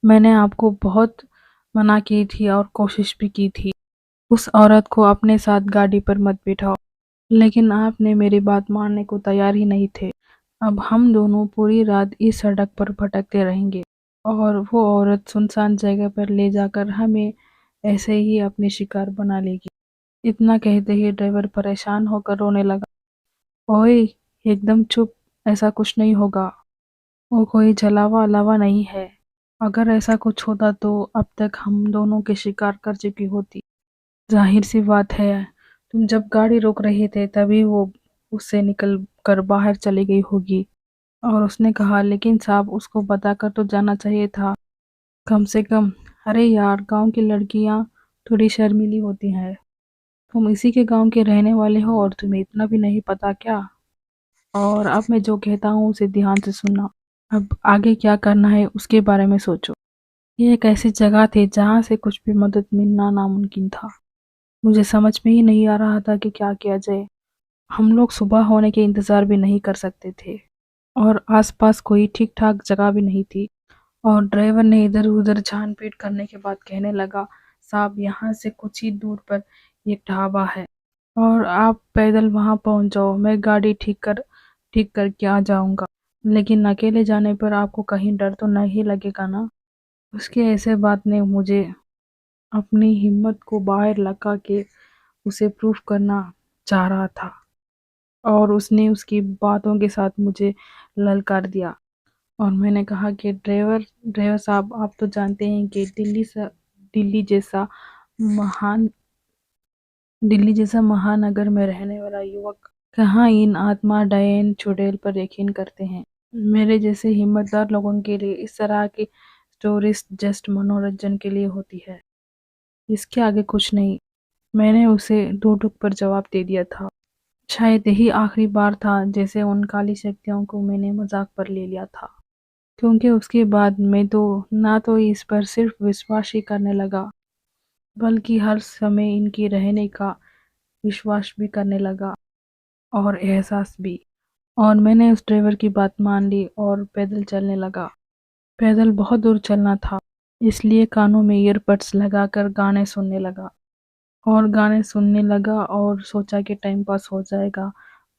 A: मैंने आपको बहुत मना की थी और कोशिश भी की थी उस औरत को अपने साथ गाड़ी पर मत बिठाओ, लेकिन आपने मेरी बात मानने को तैयार ही नहीं थे। अब हम दोनों पूरी रात इस सड़क पर भटकते रहेंगे और वो औरत सुनसान जगह पर ले जाकर हमें ऐसे ही अपने शिकार बना लेगी। इतना कहते ही ड्राइवर परेशान होकर रोने लगा। ओए एकदम चुप, ऐसा कुछ नहीं होगा, वो कोई जलावा अलावा नहीं है, अगर ऐसा कुछ होता तो अब तक हम दोनों के शिकार कर चुकी होती। जाहिर सी बात है, तुम जब गाड़ी रोक रहे थे तभी वो उससे निकल कर बाहर चली गई होगी। और उसने कहा, लेकिन साहब उसको बताकर तो जाना चाहिए था, कम से कम। अरे यार, गांव की लड़कियां थोड़ी शर्मीली होती हैं। तुम इसी के गांव के रहने वाले हो और तुम्हें इतना भी नहीं पता क्या? और अब मैं जो कहता हूँ उसे ध्यान से सुनना। अब आगे क्या करना है उसके बारे में सोचो। ये एक ऐसी जगह थी जहाँ से कुछ भी मदद मिलना नामुमकिन था। मुझे समझ में ही नहीं आ रहा था कि क्या किया जाए। हम लोग सुबह होने के इंतज़ार भी नहीं कर सकते थे और आसपास कोई ठीक ठाक जगह भी नहीं थी। और ड्राइवर ने इधर उधर छान पीट करने के बाद कहने लगा, साहब यहाँ से कुछ ही दूर पर एक ढाबा है और आप पैदल वहाँ पहुँच जाओ, मैं गाड़ी ठीक करके आ जाऊँगा। लेकिन अकेले जाने पर आपको कहीं डर तो नहीं लगेगा ना? उसकी ऐसे बात ने मुझे अपनी हिम्मत को बाहर लगा के उसे प्रूफ करना चाह रहा था। और उसने उसकी बातों के साथ मुझे ललकार दिया। और मैंने कहा कि ड्राइवर ड्राइवर साहब, आप तो जानते हैं कि दिल्ली जैसा महान दिल्ली जैसा महानगर में रहने वाला युवक कहाँ इन आत्मा डायन चुड़ैल पर यकीन करते हैं। मेरे जैसे हिम्मतदार लोगों के लिए इस तरह की स्टोरीज जस्ट मनोरंजन के लिए होती है, इसके आगे कुछ नहीं। मैंने उसे दो टूक पर जवाब दे दिया था। शायद यही आखिरी बार था जैसे उन काली शक्तियों को मैंने मजाक पर ले लिया था, क्योंकि उसके बाद मैं तो ना तो इस पर सिर्फ विश्वास ही करने लगा, बल्कि हर समय इनकी रहने का विश्वास भी करने लगा और एहसास भी। और मैंने उस ड्राइवर की बात मान ली और पैदल चलने लगा। पैदल बहुत दूर चलना था, इसलिए कानों में ईयरबड्स लगाकर गाने सुनने लगा और गाने सुनने लगा और सोचा कि टाइम पास हो जाएगा।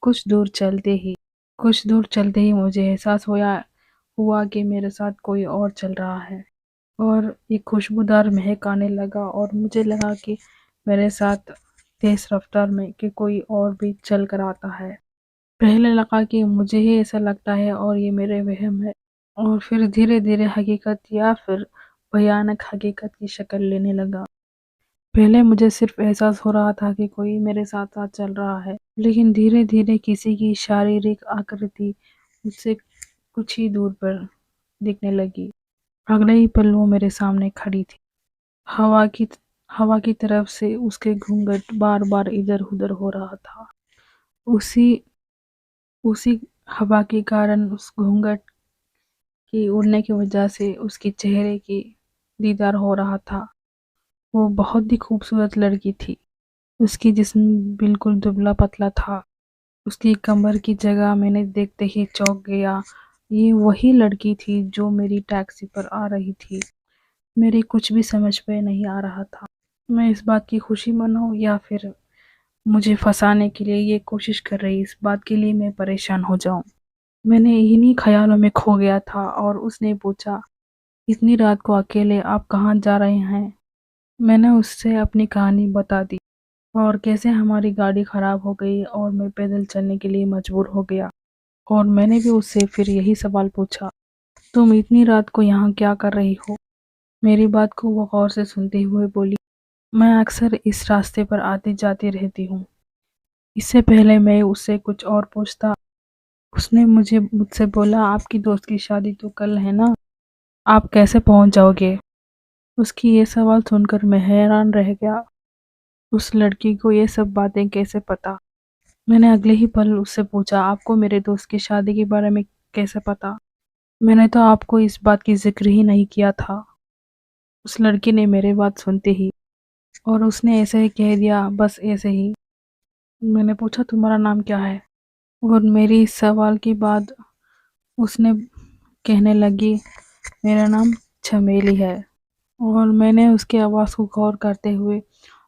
A: कुछ दूर चलते ही मुझे एहसास हुआ कि मेरे साथ कोई और चल रहा है और एक खुशबूदार महक आने लगा और मुझे लगा कि मेरे साथ तेज रफ्तार में कि कोई और भी चल कर आता है। पहले लगा कि मुझे ही ऐसा लगता है और ये मेरे वहम है, और फिर धीरे धीरे हकीकत या फिर भयानक हकीकत की शक्ल लेने लगा। पहले मुझे सिर्फ एहसास हो रहा था कि कोई मेरे साथ साथ चल रहा है, लेकिन धीरे धीरे किसी की शारीरिक आकृति मुझसे कुछ ही दूर पर दिखने लगी। अगले ही पल वो मेरे सामने खड़ी थी। हवा की हवा की तरफ से उसके घूंघट बार बार इधर उधर हो रहा था। उसी उसी हवा के कारण उस घूंघट की उड़ने की वजह से उसके चेहरे की दीदार हो रहा था। वो बहुत ही खूबसूरत लड़की थी। उसकी जिस्म बिल्कुल दुबला पतला था। उसकी कमर की जगह मैंने देखते ही चौंक गया। ये वही लड़की थी जो मेरी टैक्सी पर आ रही थी। मेरी कुछ भी समझ में नहीं आ रहा था। मैं इस बात की खुशी मनाऊं या फिर मुझे फंसाने के लिए ये कोशिश कर रही इस बात के लिए मैं परेशान हो जाऊं। मैंने इन्हीं ख्यालों में खो गया था और उसने पूछा, इतनी रात को अकेले आप कहाँ जा रहे हैं? मैंने उससे अपनी कहानी बता दी और कैसे हमारी गाड़ी खराब हो गई और मैं पैदल चलने के लिए मजबूर हो गया। और मैंने भी उससे फिर यही सवाल पूछा, तुम इतनी रात को यहाँ क्या कर रही हो? मेरी बात को वो गौर से सुनते हुए बोली, मैं अक्सर इस रास्ते पर आती जाती रहती हूँ। इससे पहले मैं उससे कुछ और पूछता, उसने मुझसे बोला, आपकी दोस्त की शादी तो कल है ना, आप कैसे पहुंच जाओगे? उसकी ये सवाल सुनकर मैं हैरान रह गया। उस लड़की को ये सब बातें कैसे पता? मैंने अगले ही पल उससे पूछा, आपको मेरे दोस्त की शादी के बारे में कैसे पता? मैंने तो आपको इस बात की जिक्र ही नहीं किया था। उस लड़की ने मेरी बात सुनते ही और उसने ऐसे ही कह दिया, बस ऐसे ही। मैंने पूछा, तुम्हारा नाम क्या है? और मेरी इस सवाल के बाद उसने कहने लगी, मेरा नाम चमेली है। और मैंने उसकी आवाज़ को गौर करते हुए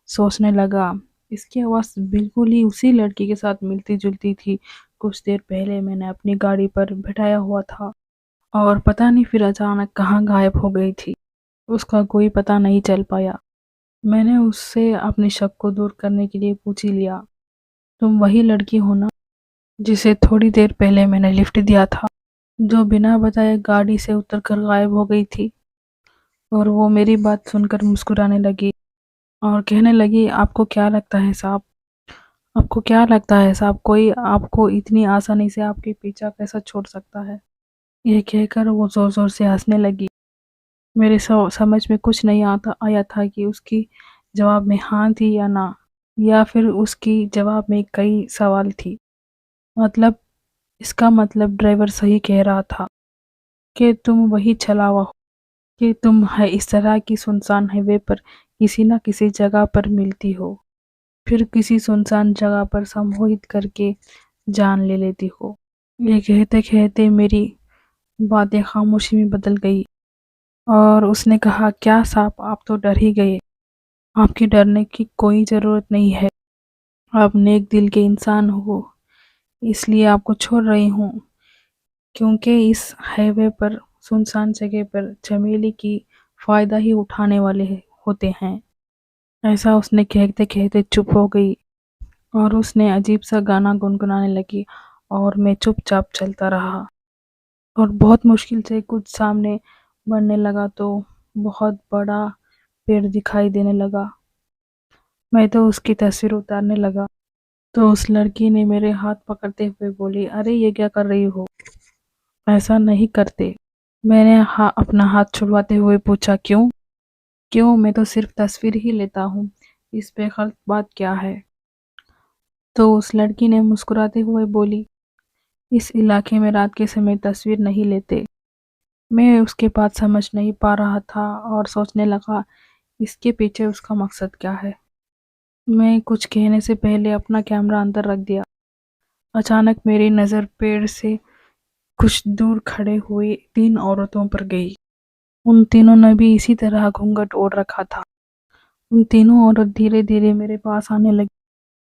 A: सोचने लगा। इसकी आवाज़ बिल्कुल ही उसी लड़की के साथ मिलती जुलती थी। कुछ देर पहले मैंने अपनी गाड़ी पर बिठाया हुआ था और पता नहीं फिर अचानक कहाँ गायब हो गई थी। उसका कोई पता नहीं चल पाया। मैंने उससे अपने शक को दूर करने के लिए पूछ ही लिया, तुम वही लड़की हो ना जिसे थोड़ी देर पहले मैंने लिफ्ट दिया था, जो बिना बताए गाड़ी से उतरकर गायब हो गई थी? और वो मेरी बात सुनकर मुस्कुराने लगी और कहने लगी, आपको क्या लगता है साहब? आपको क्या लगता है साहब, कोई आपको इतनी आसानी से आपके पीछा कैसा छोड़ सकता है? ये कहकर वो ज़ोर-ज़ोर से हँसने लगी। मेरे समझ में कुछ नहीं आता आया था कि उसकी जवाब में हाँ थी या ना, या फिर उसकी जवाब में कई सवाल थी। मतलब इसका मतलब ड्राइवर सही कह रहा था कि तुम वही छलावा हो, कि तुम है इस तरह की सुनसान हाईवे पर किसी न किसी जगह पर मिलती हो, फिर किसी सुनसान जगह पर सम्मोहित करके जान ले लेती हो। ये कहते-कहते मेरी बातें खामोशी में बदल गई और उसने कहा, क्या साहब आप तो डर ही गए। आपकी डरने की कोई ज़रूरत नहीं है। आप नेक दिल के इंसान हो, इसलिए आपको छोड़ रही हूँ, क्योंकि इस हाईवे पर सुनसान जगह पर चमेली की फ़ायदा ही उठाने वाले होते हैं। ऐसा उसने कहते-कहते चुप हो गई और उसने अजीब-सा गाना गुनगुनाने लगी और मैं चुपचाप चलता रहा और बहुत मुश्किल से कुछ सामने बढ़ने लगा तो बहुत बड़ा पेड़ दिखाई देने लगा। मैं तो उसकी तस्वीर उतारने लगा, तो उस लड़की ने मेरे हाथ पकड़ते हुए बोली, अरे ये क्या कर रही हो? ऐसा नहीं करते। मैंने अपना हाथ छुड़वाते हुए पूछा, क्यों? क्यों? मैं तो सिर्फ तस्वीर ही लेता हूँ, इस पे गलत बात क्या है? तो उस लड़की ने मुस्कुराते हुए बोली, इस इलाके में रात के समय तस्वीर नहीं लेते। मैं उसके बात समझ नहीं पा रहा था और सोचने लगा, इसके पीछे उसका मकसद क्या है? मैं कुछ कहने से पहले अपना कैमरा अंदर रख दिया। अचानक मेरी नज़र पेड़ से कुछ दूर खड़े हुए 3 औरतों पर गई। उन तीनों ने भी इसी तरह घूंघट ओढ़ रखा था। उन तीनों औरत धीरे-धीरे मेरे पास आने लगी,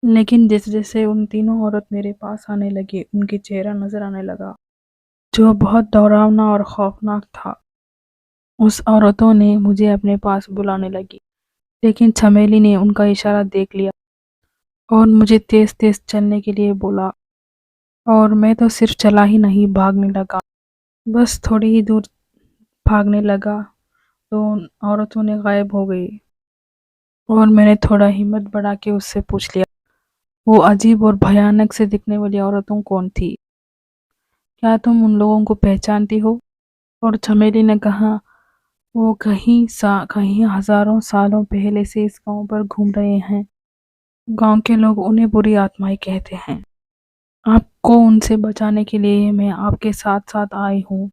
A: लेकिन जैसे-जैसे उन तीनों औरत मेरे पास आने लगी, उनके चेहरा नज़र आने लगा, जो बहुत डरावना और खौफनाक था। उस औरतों ने मुझे अपने पास बुलाने लगी, लेकिन चमेली ने उनका इशारा देख लिया और मुझे तेज़-तेज़ चलने के लिए बोला और मैं तो सिर्फ चला ही नहीं, भागने लगा। बस थोड़ी ही दूर भागने लगा तो उन औरतों ने गायब हो गई और मैंने थोड़ा हिम्मत बढ़ा के उससे पूछ लिया, वो अजीब और भयानक से दिखने वाली औरतों कौन थी? क्या तुम उन लोगों को पहचानती हो? और चमेली ने कहा, वो कहीं हज़ारों सालों पहले से इस गाँव पर घूम रहे हैं। गाँव के लोग उन्हें बुरी आत्माएँ कहते हैं। आपको उनसे बचाने के लिए मैं आपके साथ-साथ आई हूँ।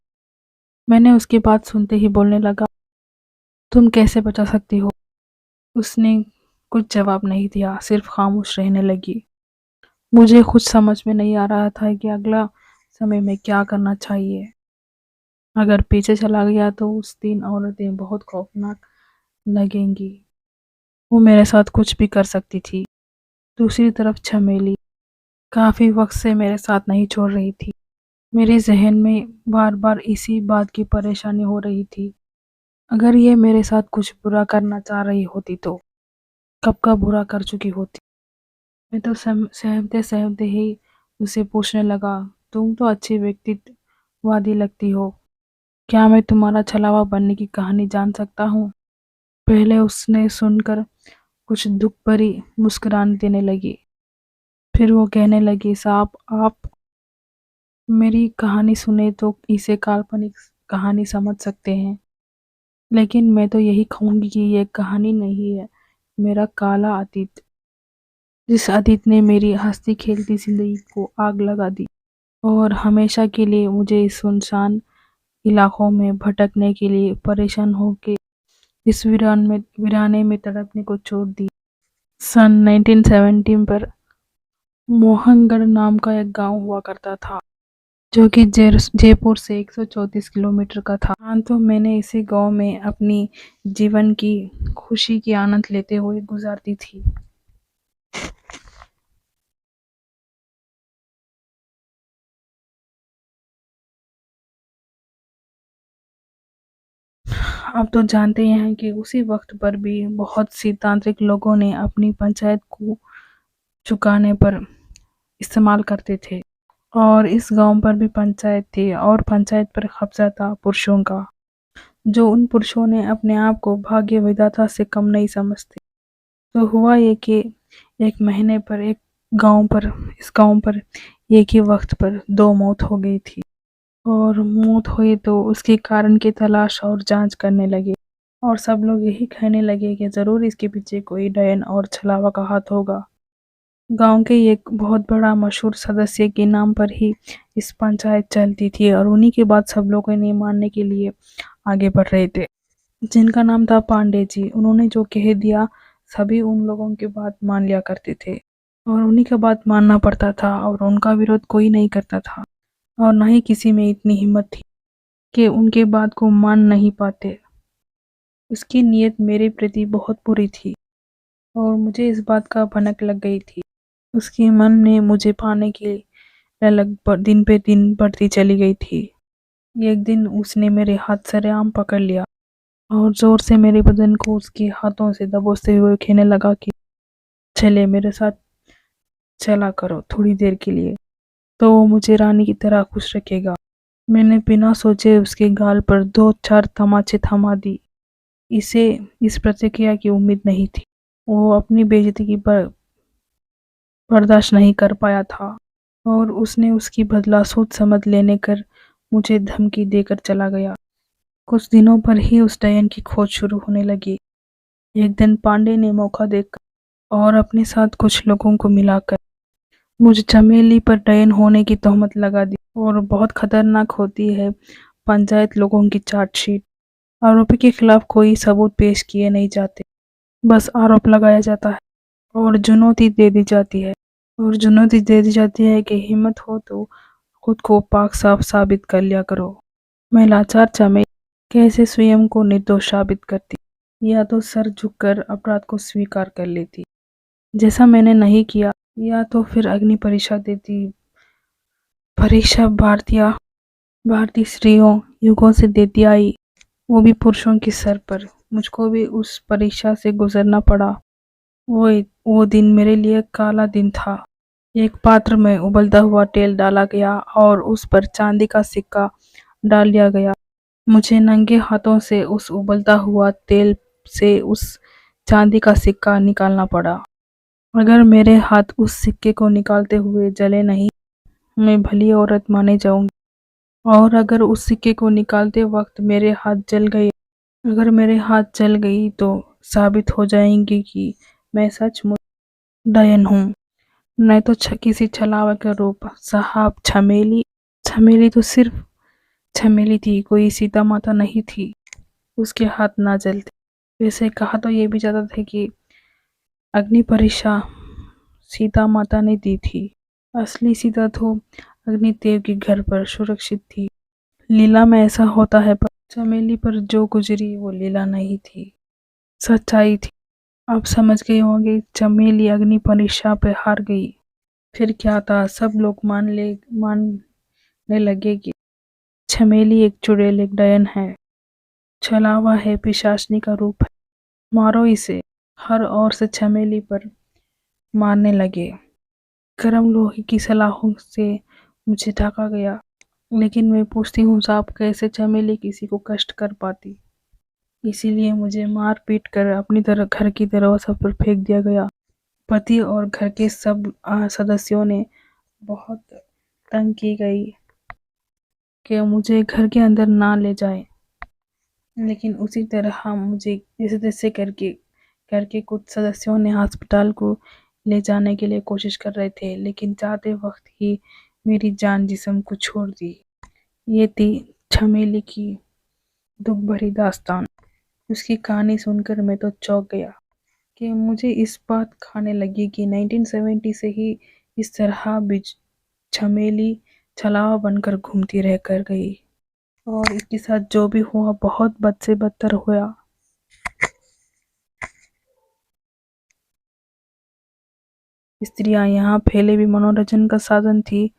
A: मैंने उसकी बात सुनते ही बोलने लगा, तुम कैसे बचा सकती हो? उसने कुछ जवाब नहीं दिया, सिर्फ खामोश रहने लगी। मुझे कुछ समझ में नहीं आ रहा था कि अगला समय में क्या करना चाहिए। अगर पीछे चला गया तो उस 3 औरतें बहुत खौफनाक लगेंगी। वो मेरे साथ कुछ भी कर सकती थी। दूसरी तरफ चमेली काफ़ी वक़्त से मेरे साथ नहीं छोड़ रही थी। मेरे ज़हन में बार-बार इसी बात की परेशानी हो रही थी। अगर ये मेरे साथ कुछ बुरा करना चाह रही होती तो कब का बुरा कर चुकी होती। मैं तो सहमते-सहमते ही उसे पूछने लगा, तुम तो अच्छी व्यक्तिवादी लगती हो। क्या मैं तुम्हारा छलावा बनने की कहानी जान सकता हूँ? पहले उसने सुनकर कुछ दुःख भरी मुस्कुरान देने लगी। फिर वो कहने लगी, साहब आप मेरी कहानी सुने तो इसे काल्पनिक कहानी समझ सकते हैं, लेकिन मैं तो यही कहूँगी कि ये कहानी नहीं है, मेरा काला अतीत, जिस अतीत ने मेरी हँसती-खेलती ज़िंदगी को आग लगा दी और हमेशा के लिए मुझे इस सुनसान इलाकों में भटकने के लिए परेशान होके इस वीराने में तड़पने को छोड़ दी। सन 1917 पर मोहनगढ़ नाम का एक गाँव हुआ करता था, जो कि जयपुर से 134 किलोमीटर का था। हाँ, तो मैंने इसी गाँव में अपनी जीवन की खुशी की आनंद लेते हुए गुज़ारती थी। आप तो जानते ही हैं कि उसी वक़्त पर भी बहुत सी तांत्रिक लोगों ने अपनी पंचायत को चुकाने पर इस्तेमाल करते थे और इस गाँव पर भी पंचायत थी और पंचायत पर कब्ज़ा था पुरुषों का। जो उन पुरुषों ने अपने आप को भाग्य विधाता से कम नहीं समझते। तो हुआ ये कि एक महीने पर इस गांव पर एक ही वक्त पर दो मौत हो गई थी। और मौत हुई तो उसके कारण की तलाश और जांच करने लगे, और सब लोग यही कहने लगे कि जरूर इसके पीछे कोई डायन और छलावा का हाथ होगा। गांव के एक बहुत बड़ा मशहूर सदस्य के नाम पर ही इस पंचायत चलती थी, और उन्हीं के बाद सब लोग इन्हें मानने के लिए आगे बढ़ रहे थे, जिनका नाम था पांडे जी। उन्होंने जो कह दिया सभी उन लोगों की बात मान लिया करते थे, और उन्हीं का बात मानना पड़ता था, और उनका विरोध कोई नहीं करता था, और न ही किसी में इतनी हिम्मत थी कि उनके बात को मान नहीं पाते। उसकी नीयत मेरे प्रति बहुत बुरी थी, और मुझे इस बात का भनक लग गई थी। उसके मन में मुझे पाने की ललक दिन पे दिन बढ़ती चली गई थी। एक दिन उसने मेरे हाथ सरेआम पकड़ लिया और जोर से मेरे बदन को उसके हाथों से दबोचते हुए कहने लगा कि चले मेरे साथ चला करो थोड़ी देर के लिए, तो वो मुझे रानी की तरह खुश रखेगा। मैंने बिना सोचे उसके गाल पर दो चार तमाचे थमा दी। इसे इस प्रतिक्रिया की उम्मीद नहीं थी। वो अपनी बेइज्जती की बर्दाश्त नहीं कर पाया था, और उसने उसकी बदला सोच समझ लेने कर मुझे धमकी देकर चला गया। कुछ दिनों पर ही उस डायन की खोज शुरू होने लगी। एक दिन पांडे ने मौका देखकर और अपने साथ कुछ लोगों को मिलाकर मुझे चमेली पर डायन होने की तोहमत लगा दी। और बहुत खतरनाक होती है पंचायत लोगों की चार्जशीट। आरोपी के खिलाफ कोई सबूत पेश किए नहीं जाते, बस आरोप लगाया जाता है और चुनौती दे दी जाती है कि हिम्मत हो तो खुद को पाक साफ साबित कर लिया करो। मैं लाचार चमेली कैसे स्वयं को निर्दोष साबित करती, या तो सर झुककर अपराध को स्वीकार कर लेती, जैसा मैंने नहीं किया, या तो फिर अग्नि परीक्षा देती। परीक्षा भारतीय स्त्रियों युगों से देती आई, वो भी पुरुषों के सर पर। मुझको भी उस परीक्षा से गुजरना पड़ा। वो वो दिन मेरे लिए काला दिन था। एक पात्र में उबलता हुआ तेल डाला गया और उस पर चांदी का सिक्का डाल दिया गया। मुझे नंगे हाथों से उस उबलता हुआ तेल से उस चांदी का सिक्का निकालना पड़ा। अगर मेरे हाथ उस सिक्के को निकालते हुए जले नहीं, मैं भली औरत माने जाऊंगी। और अगर उस सिक्के को निकालते वक्त अगर मेरे हाथ जल गई तो साबित हो जाएंगी कि मैं सचमुच डायन हूँ, नहीं तो किसी छलावा का रूप। साहब छमेली तो सिर्फ छमेली थी, कोई सीता माता नहीं थी। उसके हाथ ना जलते। वैसे कहा तो ये भी जाता था कि अग्नि परीक्षा सीता माता ने दी थी। असली सीता तो अग्निदेव के घर पर सुरक्षित थी। लीला में ऐसा होता है, पर चमेली पर जो गुजरी वो लीला नहीं थी, सच्चाई थी। आप समझ गए होंगे, चमेली अग्नि परीक्षा पे हार गई। फिर क्या था, सब लोग मानने लगे कि चमेली एक चुड़ैल, एक डायन है, छलावा है, पिशाचनी का रूप है, मारो इसे। हर ओर से चमेली पर मारने लगे। गर्म लोहे की सलाखों से मुझे ढका गया, लेकिन मैं पूछती हूँ साहब, कैसे चमेली किसी को कष्ट कर पाती। इसीलिए मुझे मार पीट कर अपनी तरह घर की दरवाजा पर फेंक दिया गया। पति और घर के सब सदस्यों ने बहुत तंग की गई कि मुझे घर के अंदर ना ले जाए, लेकिन उसी तरह मुझे जैसे तैसे करके कुछ सदस्यों ने अस्पताल को ले जाने के लिए कोशिश कर रहे थे, लेकिन जाते वक्त ही मेरी जान जिस्म को छोड़ दी। ये थी चमेली की दुख भरी दास्तान। उसकी कहानी सुनकर मैं तो चौंक गया कि मुझे इस बात खाने लगी कि 1970 से ही इस तरह चमेली छलावा बनकर घूमती रह कर गई, और इसके साथ जो भी हुआ बहुत बद से बदतर हुआ। स्त्रियां यहाँ पहले भी मनोरंजन का साधन थी,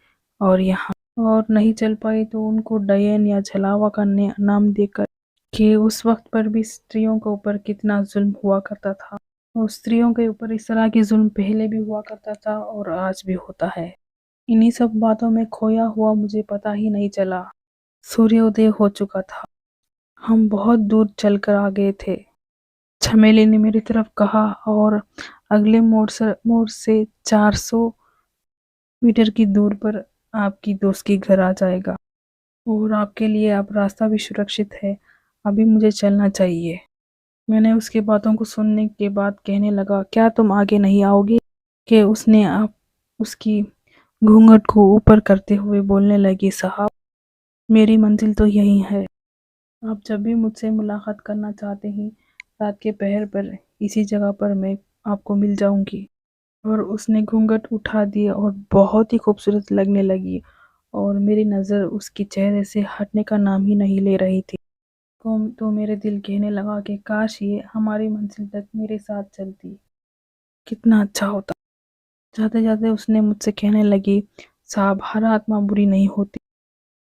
A: और नहीं चल पाई तो उनको डयन या छलावा का नाम देकर कि उस वक्त पर भी स्त्रियों के ऊपर कितना जुल्म हुआ करता था, और स्त्रियों के ऊपर इस तरह की जुल्म पहले भी हुआ करता था और आज भी होता है। इन्हीं सब बातों में खोया हुआ मुझे पता ही नहीं चला। सूर्योदय हो चुका था। हम बहुत दूर चलकर आ गए थे। झमेले ने मेरी तरफ कहा, और अगले मोड़ से 400 मीटर की दूर पर आपकी दोस्त के घर आ जाएगा, और आपके लिए अब रास्ता भी सुरक्षित है। अभी मुझे चलना चाहिए। मैंने उसकी बातों को सुनने के बाद कहने लगा, क्या तुम आगे नहीं आओगे? कि उसने आप उसकी घूंघट को ऊपर करते हुए बोलने लगी, साहब, मेरी मंजिल तो यही है। आप जब भी मुझसे मुलाकात करना चाहते हैं, रात के पहर पर इसी जगह पर मैं आपको मिल जाऊंगी। और उसने घूंघट उठा दिया और बहुत ही खूबसूरत लगने लगी, और मेरी नज़र उसके चेहरे से हटने का नाम ही नहीं ले रही थी। तो मेरे दिल कहने लगा कि काश ये हमारी मंजिल तक मेरे साथ चलती, कितना अच्छा होता। जाते जाते उसने मुझसे कहने लगी, साहब, हर आत्मा बुरी नहीं होती,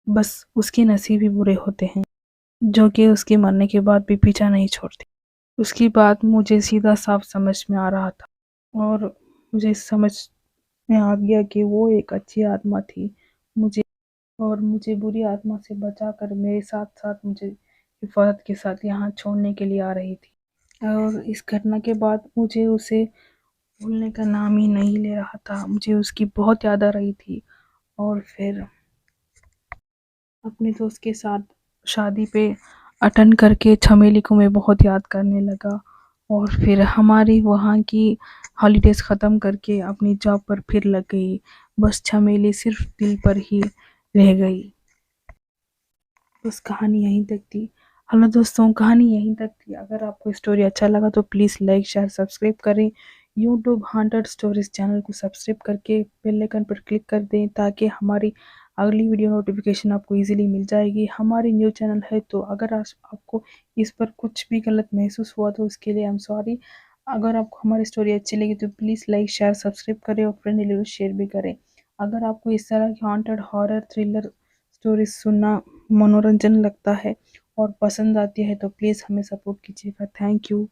A: बस उसके नसीब ही बुरे होते हैं, जो कि उसके मरने के बाद भी पीछा नहीं छोड़ती। उसकी बात मुझे सीधा साफ समझ में आ रहा था, और मुझे समझ में आ गया कि वो एक अच्छी आत्मा थी, मुझे मुझे बुरी आत्मा से बचाकर मेरे साथ साथ मुझे हिफाजत के साथ यहाँ छोड़ने के लिए आ रही थी। और इस घटना के बाद मुझे उसे भूलने का नाम ही नहीं ले रहा था। मुझे उसकी बहुत याद आ रही थी। और फिर अपने दोस्त के साथ शादी पे अटेंड करके चमेली को मैं बहुत याद करने लगा। और फिर हमारी वहाँ की हॉलीडेज़ ख़त्म करके अपनी जॉब पर फिर लग गई। बस चमेली सिर्फ दिल पर ही रह गई। बस कहानी यहीं तक थी। हेलो दोस्तों, कहानी यहीं तक थी। अगर आपको स्टोरी अच्छा लगा तो प्लीज़ लाइक, शेयर, सब्सक्राइब करें। यूट्यूब हॉन्टेड स्टोरीज चैनल को सब्सक्राइब करके बेल आइकन पर क्लिक कर दें, ताकि हमारी अगली वीडियो नोटिफिकेशन आपको इजीली मिल जाएगी। हमारी न्यू चैनल है, तो अगर आपको इस पर कुछ भी गलत महसूस हुआ तो उसके लिए आई एम सॉरी। अगर आपको हमारी स्टोरी अच्छी लगी तो प्लीज़ लाइक, शेयर, सब्सक्राइब करें और फ्रेंड शेयर भी करें। अगर आपको इस तरह की हॉन्टेड, हॉरर, थ्रिलर स्टोरीज सुनना मनोरंजन लगता है और पसंद आती है तो प्लीज़ हमें सपोर्ट कीजिएगा। Thank you.